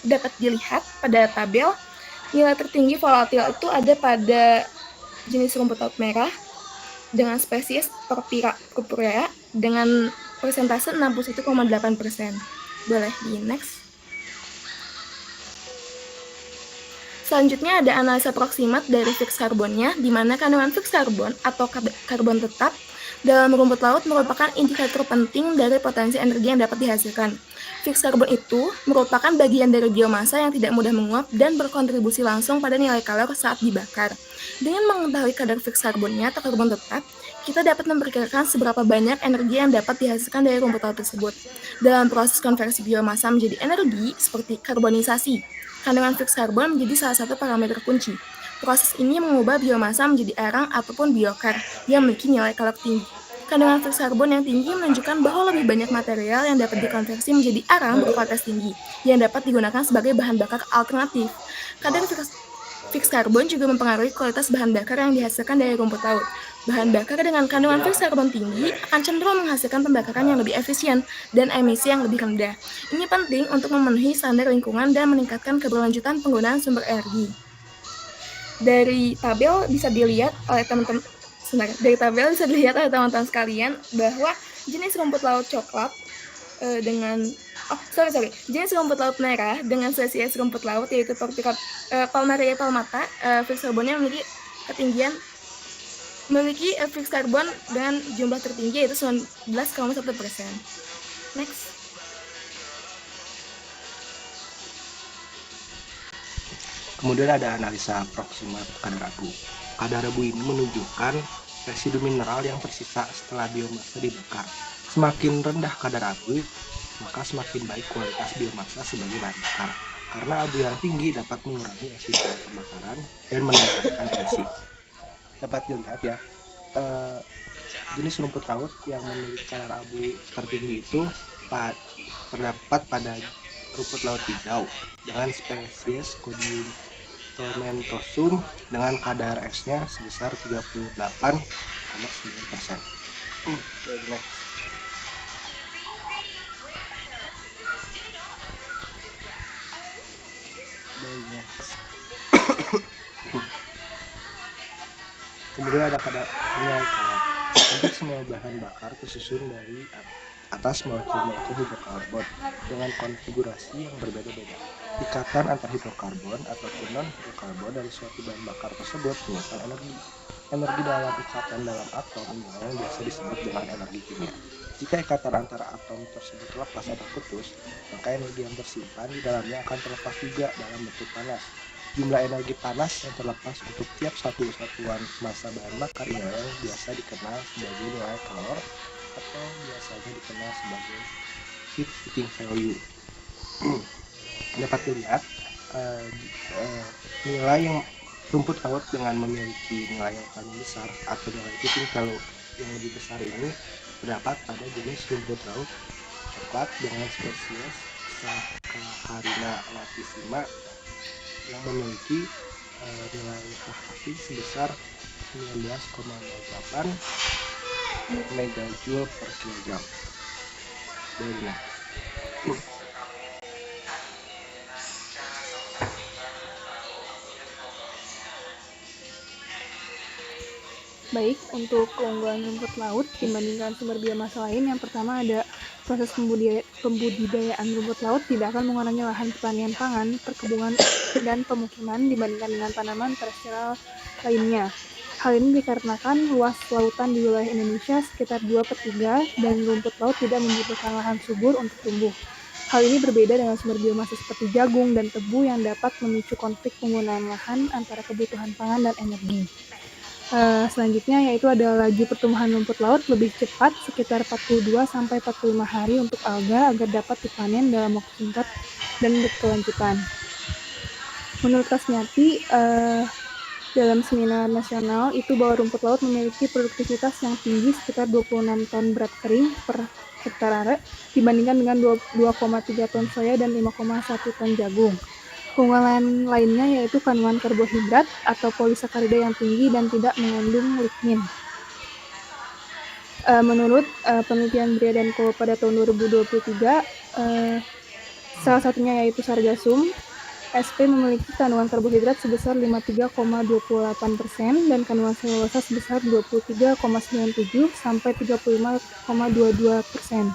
Dapat dilihat pada tabel, nilai tertinggi volatil itu ada pada jenis rumput laut merah dengan spesies Porphyra purpurea dengan persentase 61,8%. Boleh di next. Selanjutnya ada analisa proksimat dari fix karbonnya, di mana kandungan fix karbon atau karbon tetap dalam rumput laut merupakan indikator penting dari potensi energi yang dapat dihasilkan. Fix karbon itu merupakan bagian dari biomasa yang tidak mudah menguap dan berkontribusi langsung pada nilai kalor saat dibakar. Dengan mengetahui kadar fix karbonnya atau karbon tetap, kita dapat memperkirakan seberapa banyak energi yang dapat dihasilkan dari rumput laut tersebut. Dalam proses konversi biomasa menjadi energi seperti karbonisasi, kandungan fix karbon menjadi salah satu parameter kunci. Proses ini mengubah biomasa menjadi arang ataupun biokar yang memiliki nilai kalor tinggi. Kandungan fix karbon yang tinggi menunjukkan bahwa lebih banyak material yang dapat dikonversi menjadi arang berkualitas tinggi yang dapat digunakan sebagai bahan bakar alternatif. Kadar fix karbon juga mempengaruhi kualitas bahan bakar yang dihasilkan dari rumput laut. Bahan bakar dengan kandungan fix karbon tinggi akan cenderung menghasilkan pembakaran yang lebih efisien dan emisi yang lebih rendah. Ini penting untuk memenuhi standar lingkungan dan meningkatkan keberlanjutan penggunaan sumber energi. Dari tabel bisa dilihat oleh teman-teman sekalian bahwa jenis rumput laut coklat jenis rumput laut merah dengan spesies rumput laut yaitu Palmaria palmata, fix karbonnya memiliki fix karbon dengan jumlah tertinggi yaitu 19,1%. Next.
Kemudian ada analisa proximal kadar abu. Kadar abu ini menunjukkan residu mineral yang tersisa setelah biomasa dibakar. Semakin rendah kadar abu, maka semakin baik kualitas biomasa sebagai bahan bakar. Karena abu yang tinggi dapat mengurangi efisiensi pembakaran dan meningkatkan emisi. Dapat dilihat ya, jenis rumput laut yang memiliki kadar abu tertinggi itu terdapat pada rumput laut hijau dengan spesies Codium tomentosum dengan kadar S-nya sebesar 38,9%. Next. Kemudian ada kadar nilai kalor. Untuk semua bahan bakar tersusun dari atas molekul-molekul hidrokarbon dengan konfigurasi yang berbeda-beda. Ikatan antar hidrokarbon ataupun non-hidrokarbon dari suatu bahan bakar tersebut menyimpan energi. Energi dalam ikatan dalam atom inilah yang biasa disebut dengan energi kimia. Jika ikatan antara atom tersebut lepas atau putus, maka energi yang tersimpan di dalamnya akan terlepas juga dalam bentuk panas. Jumlah energi panas yang terlepas untuk tiap satu satuan massa bahan bakar inilah yang biasa dikenal sebagai nilai kalor atau biasanya dikenal sebagai heat heating value. Dapat dilihat nilai yang rumput laut dengan memiliki nilai yang paling besar atau nilai heating value yang lebih besar ini terdapat pada jenis rumput laut coklat dengan spesies Saccharinina latissima yang memiliki nilai KHP sebesar 19,08 megajoule per kilogram.
Baik, untuk keunggulan rumput laut dibandingkan sumber biomasa lain, yang pertama ada proses pembudidayaan rumput laut tidak akan mengurangi lahan pertanian pangan, perkebunan, dan pemukiman dibandingkan dengan tanaman terestrial lainnya. Hal ini dikarenakan luas lautan di wilayah Indonesia sekitar 2/3 dan rumput laut tidak membutuhkan lahan subur untuk tumbuh. Hal ini berbeda dengan sumber biomasa seperti jagung dan tebu yang dapat memicu konflik penggunaan lahan antara kebutuhan pangan dan energi. Selanjutnya yaitu ada laju pertumbuhan rumput laut lebih cepat sekitar 42-45 hari untuk alga agar dapat dipanen dalam waktu singkat dan berkelanjutan. Menurut Kasmiati, dalam seminar nasional itu bahwa rumput laut memiliki produktivitas yang tinggi sekitar 26 ton berat kering per hektar are dibandingkan dengan 2,3 ton soya dan 5,1 ton jagung. Keunggulan lainnya yaitu kandungan karbohidrat atau polisakarida yang tinggi dan tidak mengandung lignin. Menurut penelitian Bria dan Co. pada tahun 2023, salah satunya yaitu Sargassum SP memiliki kandungan karbohidrat sebesar 53,28% dan kandungan selulosa sebesar 23,97 sampai 35,22%.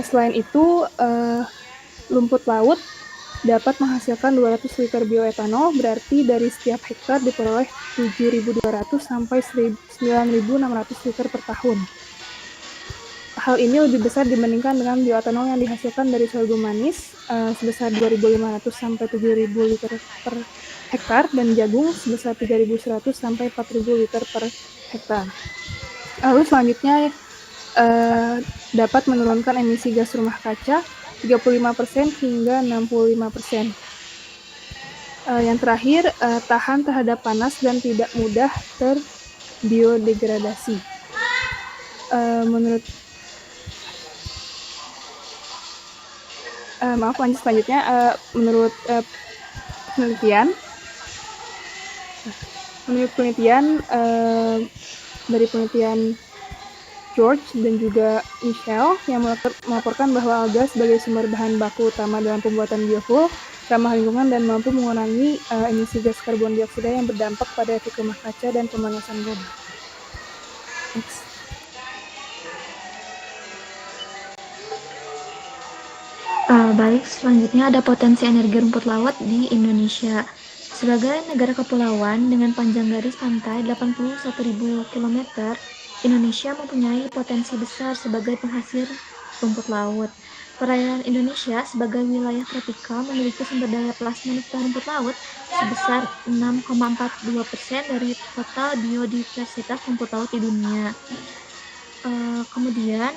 Selain itu, rumput laut dapat menghasilkan 200 liter bioetanol, berarti dari setiap hektar diperoleh 7.200 sampai 9.600 liter per tahun. Hal ini lebih besar dibandingkan dengan bioetanol yang dihasilkan dari sorghum manis sebesar 2.500 sampai 7.000 liter per hektar dan jagung sebesar 3.100 sampai 4.000 liter per hektar. Lalu selanjutnya dapat menurunkan emisi gas rumah kaca 35% hingga 65%. Yang terakhir, tahan terhadap panas dan tidak mudah terbiodegradasi. Lanjut selanjutnya, menurut penelitian dari penelitian George dan juga Michelle yang melaporkan bahwa alga sebagai sumber bahan baku utama dalam pembuatan biofuel ramah lingkungan dan mampu mengurangi emisi gas karbon dioksida yang berdampak pada efek rumah kaca dan pemanasan global.
Baik, selanjutnya ada potensi energi rumput laut di Indonesia. Sebagai negara kepulauan dengan panjang garis pantai 81.000 km, Indonesia mempunyai potensi besar sebagai penghasil rumput laut.
Perairan Indonesia sebagai wilayah tropikal memiliki sumber daya plasma nukta rumput laut sebesar 6,42% dari total biodiversitas rumput laut di dunia. Kemudian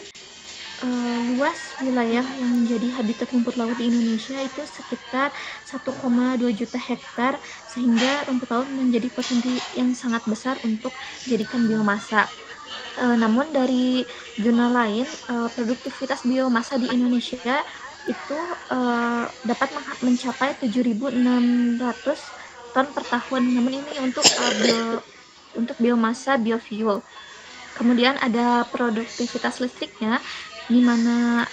luas wilayah yang menjadi habitat rumput laut di Indonesia itu sekitar 1,2 juta hektar, sehingga rumput laut menjadi potensi yang sangat besar untuk dijadikan biomasa. Namun dari jurnal lain, produktivitas biomasa di Indonesia itu dapat mencapai 7.600 ton per tahun. Namun ini untuk biomasa biofuel. Kemudian ada produktivitas listriknya, di mana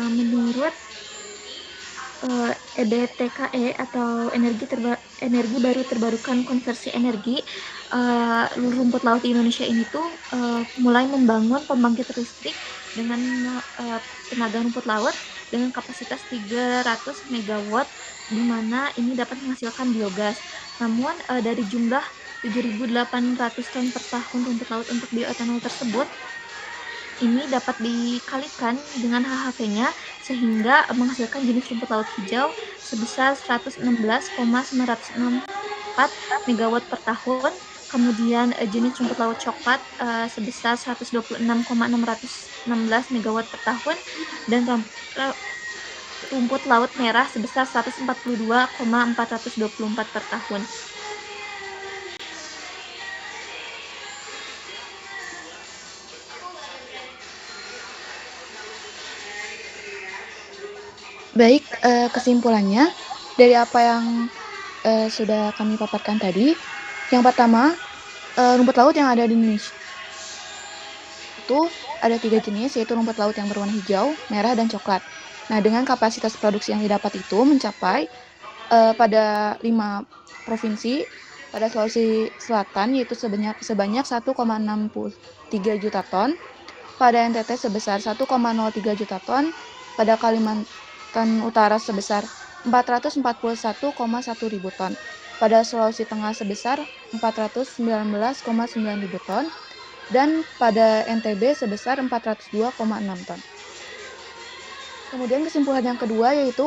menurut EBTKE atau energi baru terbarukan konversi energi, rumput laut di Indonesia ini tuh mulai membangun pembangkit listrik dengan tenaga rumput laut dengan kapasitas 300 megawatt, di mana ini dapat menghasilkan biogas. Namun dari jumlah 7.800 ton per tahun rumput laut untuk bioetanol tersebut, ini dapat dikalikan dengan HHV-nya sehingga menghasilkan jenis rumput laut hijau sebesar 116,964 megawatt per tahun. Kemudian jenis rumput laut coklat sebesar 126,616 megawatt per tahun, dan rumput laut merah sebesar 142,424 per tahun.
Baik, kesimpulannya dari apa yang sudah kami paparkan tadi, yang pertama, rumput laut yang ada di Indonesia itu ada 3 jenis, yaitu rumput laut yang berwarna hijau, merah, dan coklat. Nah, dengan kapasitas produksi yang didapat itu mencapai pada 5 provinsi pada Sulawesi Selatan, yaitu sebanyak 1,63 juta ton, pada NTT sebesar 1,03 juta ton, pada Kalimantan Utara sebesar 441,1 ribu ton, pada Sulawesi Tengah sebesar 419,9 ribu ton, dan pada NTB sebesar 402,6 ton. Kemudian kesimpulan yang kedua yaitu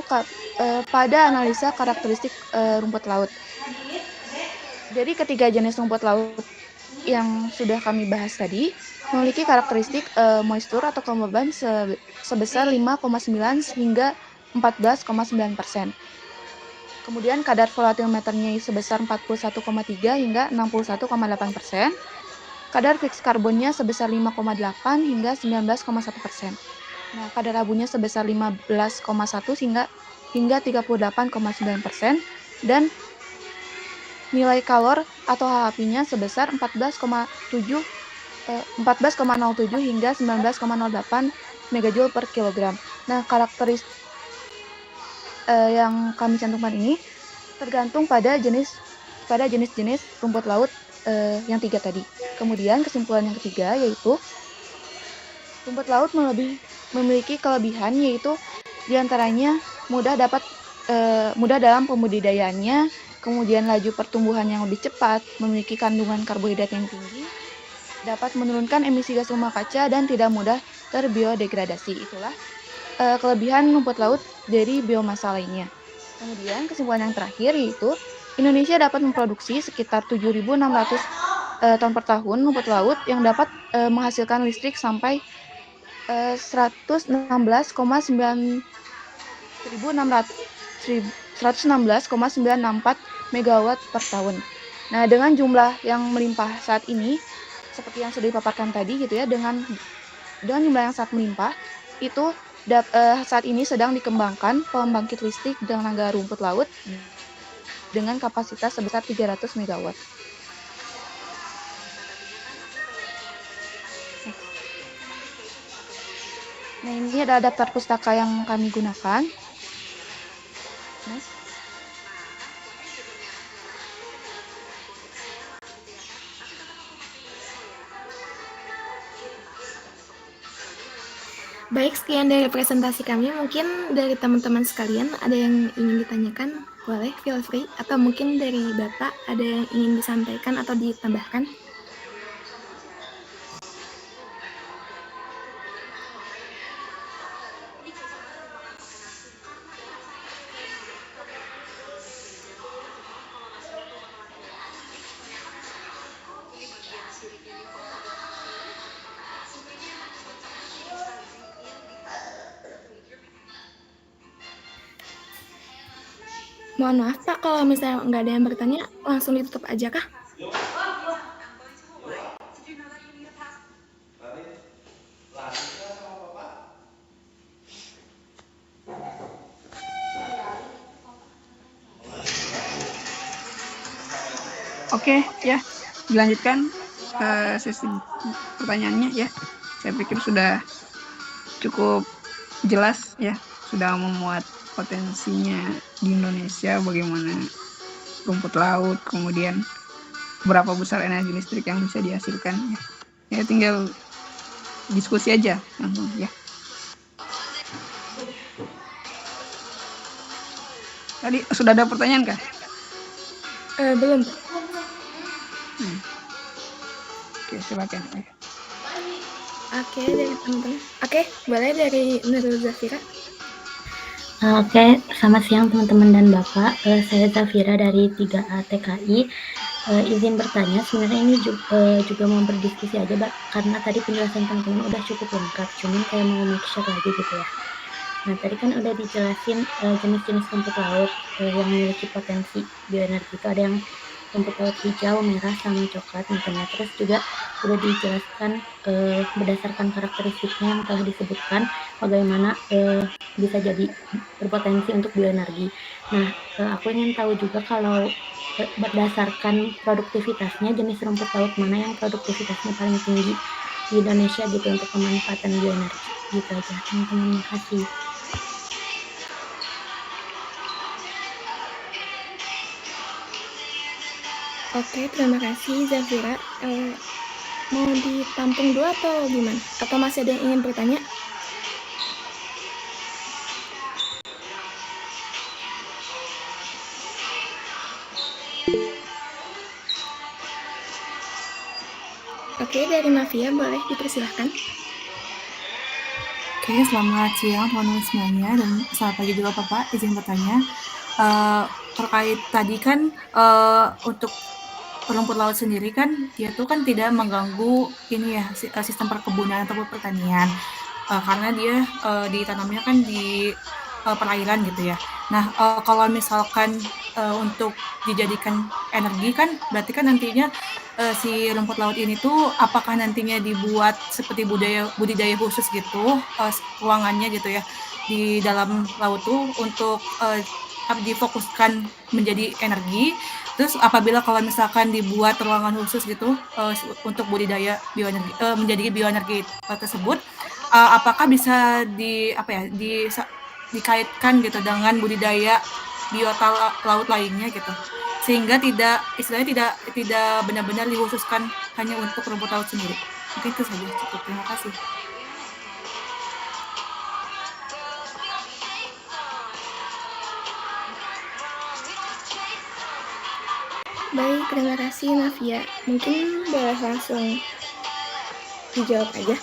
pada analisa karakteristik rumput laut. Jadi ketiga jenis rumput laut yang sudah kami bahas tadi memiliki karakteristik moisture atau kelembaban sebesar 5,9 hingga 14,9%. Kemudian kadar volatimeternya sebesar 41,3 hingga 61,8%. Kadar fixed karbonnya sebesar 5,8 hingga 19,1%. Nah, kadar abunya sebesar 15,1 hingga 38,9%, dan nilai kalor atau HHP-nya sebesar 14,07 hingga 19,08 megajoule per kilogram. Nah, karakteristik yang kami cantumkan ini tergantung pada jenis-jenis rumput laut yang 3 tadi. Kemudian kesimpulan yang ketiga yaitu rumput laut memiliki kelebihan, yaitu diantaranya mudah dalam pembudidayaannya, kemudian laju pertumbuhan yang lebih cepat, memiliki kandungan karbohidrat yang tinggi, dapat menurunkan emisi gas rumah kaca, dan tidak mudah terbiodegradasi. Itulah kelebihan rumput laut dari biomasa lainnya. Kemudian kesimpulan yang terakhir yaitu Indonesia dapat memproduksi sekitar 7.600 ton per tahun rumput laut yang dapat menghasilkan listrik sampai 116,964 megawatt per tahun. Nah, dengan jumlah yang melimpah saat ini, seperti yang sudah dipaparkan tadi gitu ya, dengan jumlah yang sangat melimpah, itu saat ini sedang dikembangkan pembangkit listrik tenaga rumput laut dengan kapasitas sebesar 300 megawatt. Nah, ini adalah daftar pustaka yang kami gunakan. Next.
Baik, sekian dari presentasi kami. Mungkin dari teman-teman sekalian ada yang ingin ditanyakan, boleh feel free. Atau mungkin dari Bapak ada yang ingin disampaikan atau ditambahkan. Mohon maaf Pak, kalau misalnya nggak ada yang bertanya, langsung ditutup aja kah?
Oke, ya, dilanjutkan sesi pertanyaannya ya. Saya pikir sudah cukup jelas ya, sudah memuat potensinya di Indonesia, bagaimana rumput laut, kemudian berapa besar energi listrik yang bisa dihasilkan ya. Ya tinggal diskusi aja langsung ya. Tadi sudah ada pertanyaan kah?
Belum.
Oke, silakan.
Oke, dari teman-teman. Oke, boleh dari Nurul Zafira.
Oke, selamat siang teman-teman dan Bapak. Saya Zafira dari 3A TKI. Izin bertanya, sebenarnya ini juga mau berdiskusi aja, Mbak, karena tadi penjelasan teman-teman udah cukup lengkap, cuman kayak mau make sure lagi gitu ya. Nah, tadi kan udah dijelasin jenis-jenis rumput laut yang memiliki potensi bioenergi itu ada yang rumput laut hijau, merah, sama coklat misalnya. Terus juga udah dijelaskan berdasarkan karakteristiknya yang telah disebutkan bagaimana bisa jadi berpotensi untuk bioenergi. Nah, aku ingin tahu juga kalau berdasarkan produktivitasnya jenis rumput laut mana yang produktivitasnya paling tinggi di Indonesia gitu untuk pemanfaatan bioenergi. Gitu aja teman-teman, makasih.
Oke, terima kasih Zafira. Mau ditampung dulu atau gimana? Atau masih ada yang ingin bertanya? Oke, dari Mafia boleh dipersilahkan.
Oke, selamat siang teman-teman semuanya dan selamat pagi juga Bapak. Izin bertanya terkait tadi kan untuk rumput laut sendiri kan dia tuh kan tidak mengganggu ini ya sistem perkebunan ataupun pertanian karena dia ditanamnya kan di perairan gitu ya. Nah, kalau misalkan untuk dijadikan energi kan berarti kan nantinya si rumput laut ini tuh apakah nantinya dibuat seperti budidaya khusus gitu ruangannya gitu ya di dalam laut tuh untuk difokuskan menjadi energi. Terus apabila kalau misalkan dibuat ruangan khusus gitu untuk budidaya bioenergi menjadi bioenergi tersebut, apakah bisa dikaitkan gitu dengan budidaya biota laut lainnya gitu, sehingga istilahnya tidak benar-benar dikhususkan hanya untuk rumput laut sendiri. Mungkin itu saja cukup. Terima kasih.
Baik, terima kasih Navia. Mungkin boleh langsung dijawab aja.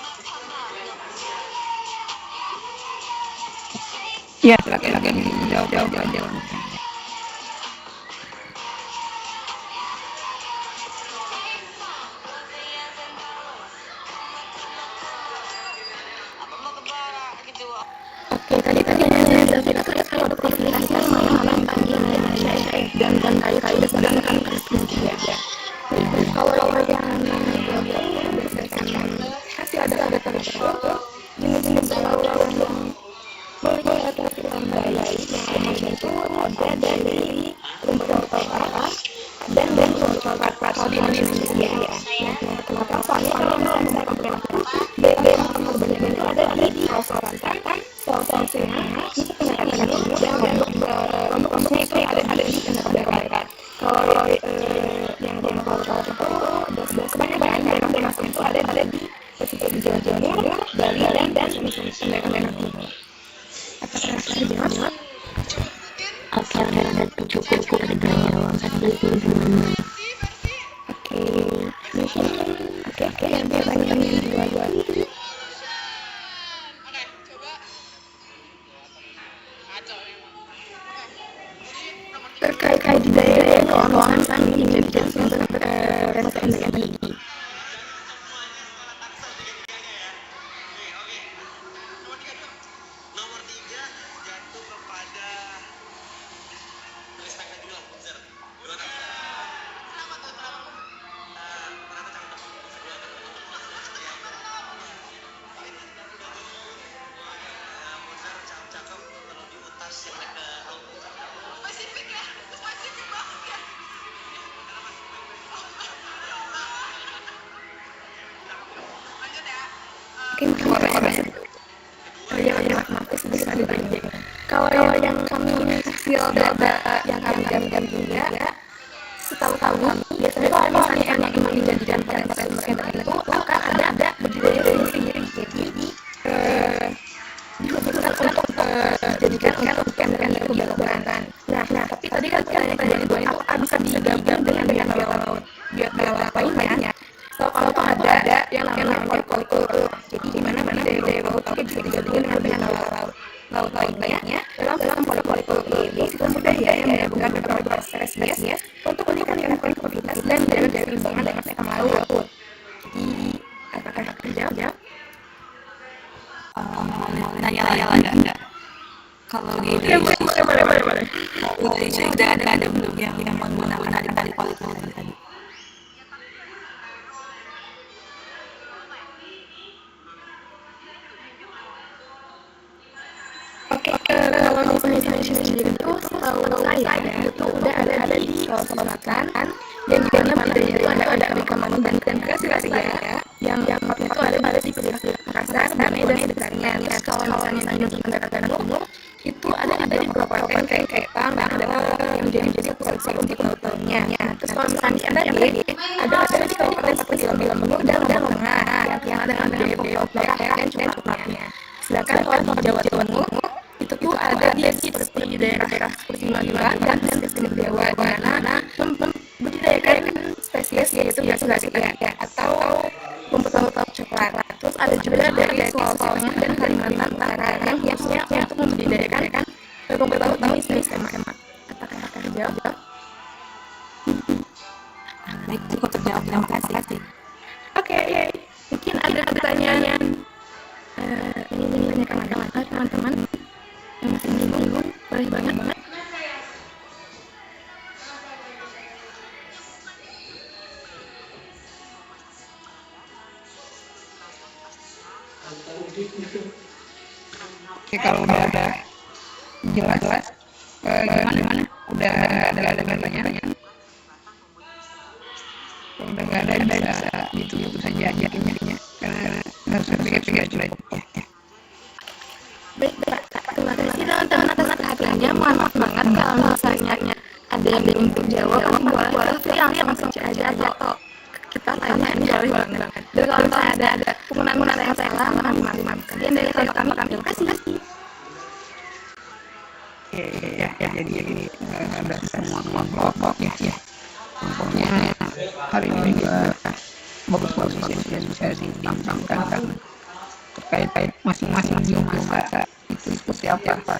Iya, silakan jawab aja.
Oke, tadi Zafira kalau produktivitasnya mana yang tinggi di Indonesia dan kali berdasarkan karakteristik ya. Kalau yang berdasarkan hasil data tersebut, jenis-jenis laut yang memiliki baik itu ada dari rumput laut dan rumput laut kalau di Indonesia ya. Kenapa? Soalnya kalau misalnya daerah benar-benar ada di selatan, Tengah, itu Tenggara Timur dan kelompok-kelompoknya itu yang ada di Tenggara Barat. Kalau yang laut itu kebanyakan daerah itu ada di seperti Jawa Timur, Bali dan Tenggara Timur. Apakah sudah dijawab?
Oke, cukup dari jawaban dari teman-teman.
Oke, yang bertanya dua. Terkait di daerah keuangan kami menjadi sumber energi. maaf bisa ditanya. Kalau yang kami hasil data yang kami dapatkan juga, setahu kami biasanya kalau misalnya emang dijadikan potensi itu akan ada budidaya sendiri. Jadi dikhususkan untuk dijadikan untuk energi terbarukan. Nah, tapi tadi kan pertanyaan kedua itu apakah bisa digabung dengan biota laut lainnya? So, kalau ada yang namanya polikultur, jadi di mana budidaya laut itu bisa digabungkan dengan laut lainnya dalam polikultur ini sistem budaya yang menggabungkan beberapa spesies untuk meningkatkan produktivitas dan menjaga keseimbangan dengan ekosistem laut. Jadi, apakah terjawab?
Tanya lagi enggak? Kalau di Indonesia udah ada belum yang menggunakan tadi polikultur tadi?
Kalau di Indonesia sendiri itu setahu saya itu udah ada di Sulawesi Selatan dan di mana itu ada rekaman dan kreasi ya yang itu ada di Makassar dan Medan sekitarnya. Terus kalau misalnya di Nusa Tenggara Timur itu ada di kabupaten kayak Kepang dan ada yang jadi provinsi untuk laut-lautnya. Terus kalau misalnya di NTB ada di kabupaten seperti Lampung Timur dan Lampung Tengah yang ada budaya daerah yang cukup banyak. Sedangkan kalau di Jawa Timur itu tuh ada di seperti di daerah seperti Madura dan seperti Jawa di mana membudidayakan spesies yaitu biasa ya atau rumput laut coklat. Terus ada juga dari Sulawesi Tengah dan Kalimantan Utara yang biasanya untuk membudidayakan rumput laut jenis emak-emak. Apakah terjawab?
Baik, cukup terjawab. Terima kasih.
Oke, mungkin ada pertanyaan ini teman-teman yang masih bingung, boleh banget.
Oke, kalau udah jelas gimana? Udah ada pertanyaan? Kalau udah nggak ada bisa ditutup saja jadinya karena harus pikir-pikir cukup ya.
Baik, terima kasih teman-teman atas perhatiannya. Mohon maaf banget kalau misalnya ada yang untuk jawab, boleh langsung aja atau kita tanya ini boleh banget. Dan kalau misalnya ada penggunaan yang salah, mohon maaf. Sekian dari kami. Terima kasih.
Ya, jadi ada semua kelompok ya. Kelompoknya hari ini juga bagus-bagus yang bisa ditimbangkan terkait masing-masing biomasa itu seperti apa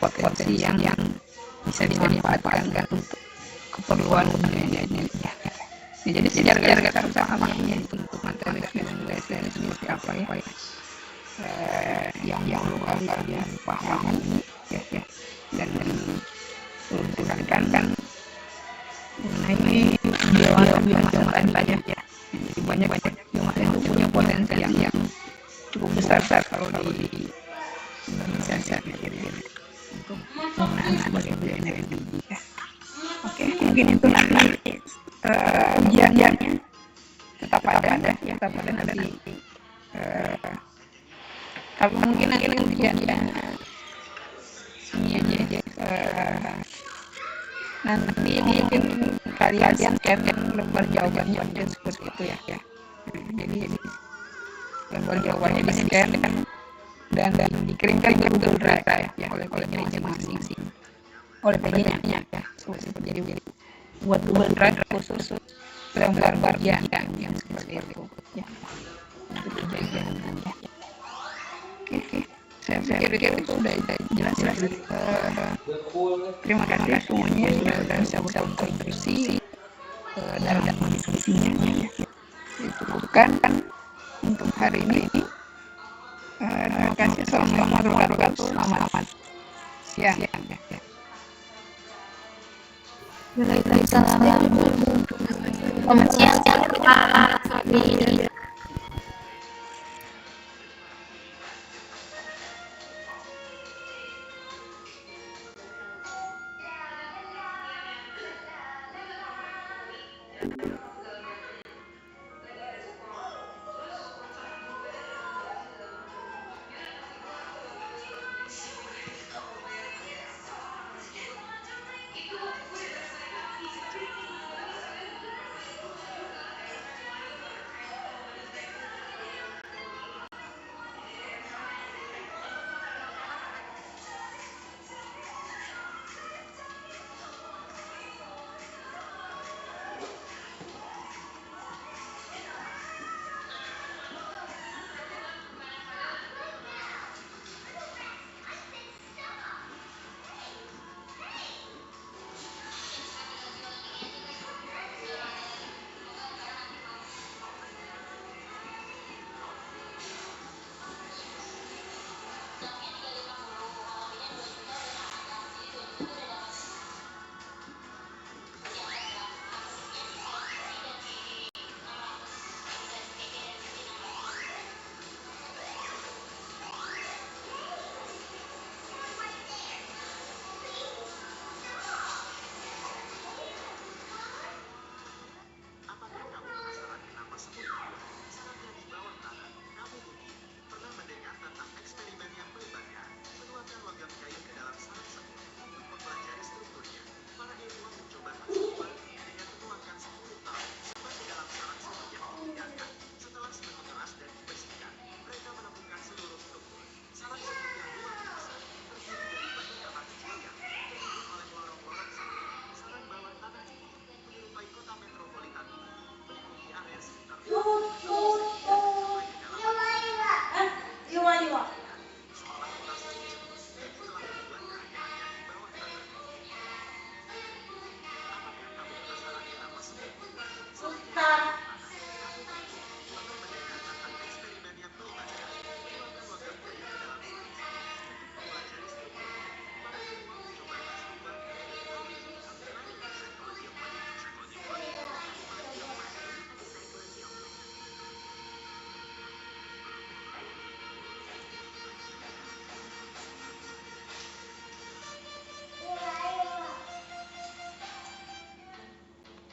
potensi yang bisa dimanfaatkan untuk keperluan budaya Indonesia. Jadi sejarah kita harus paham ya untuk materi dan seperti apa ya yang perlu kalian pahami ya dan menunjukkan mengenai biomasa banyak ya. Jadi banyak biomasa yang punya potensi yang cukup besar kalau di Indonesia jadi untuk penggunaan sebagai energi ya. Oke, mungkin itu nanti ujiannya tetap ada nanti kalau mungkin nanti ujiannya ini aja nanti mungkin kalian scan lembar jawabannya seperti itu ya. Jadi lembar jawabannya di scan dan dikirimkan ke Google Drive ya oleh masing-masing oleh PJ-nya ya seperti itu. Buat Google Drive khusus lembar ujian yang seperti itu ya. Untuk ujian ya. Oke. Saya pikir itu sudah jelas. Terima kasih semuanya sudah bisa berkontribusi dalam diskusinya ya. Itu bukan untuk hari ini. Terima kasih. Assalamualaikum warahmatullahi wabarakatuh. Selamat siang.
Waalaikumsalam. Selamat siang, Pak.
Thank you.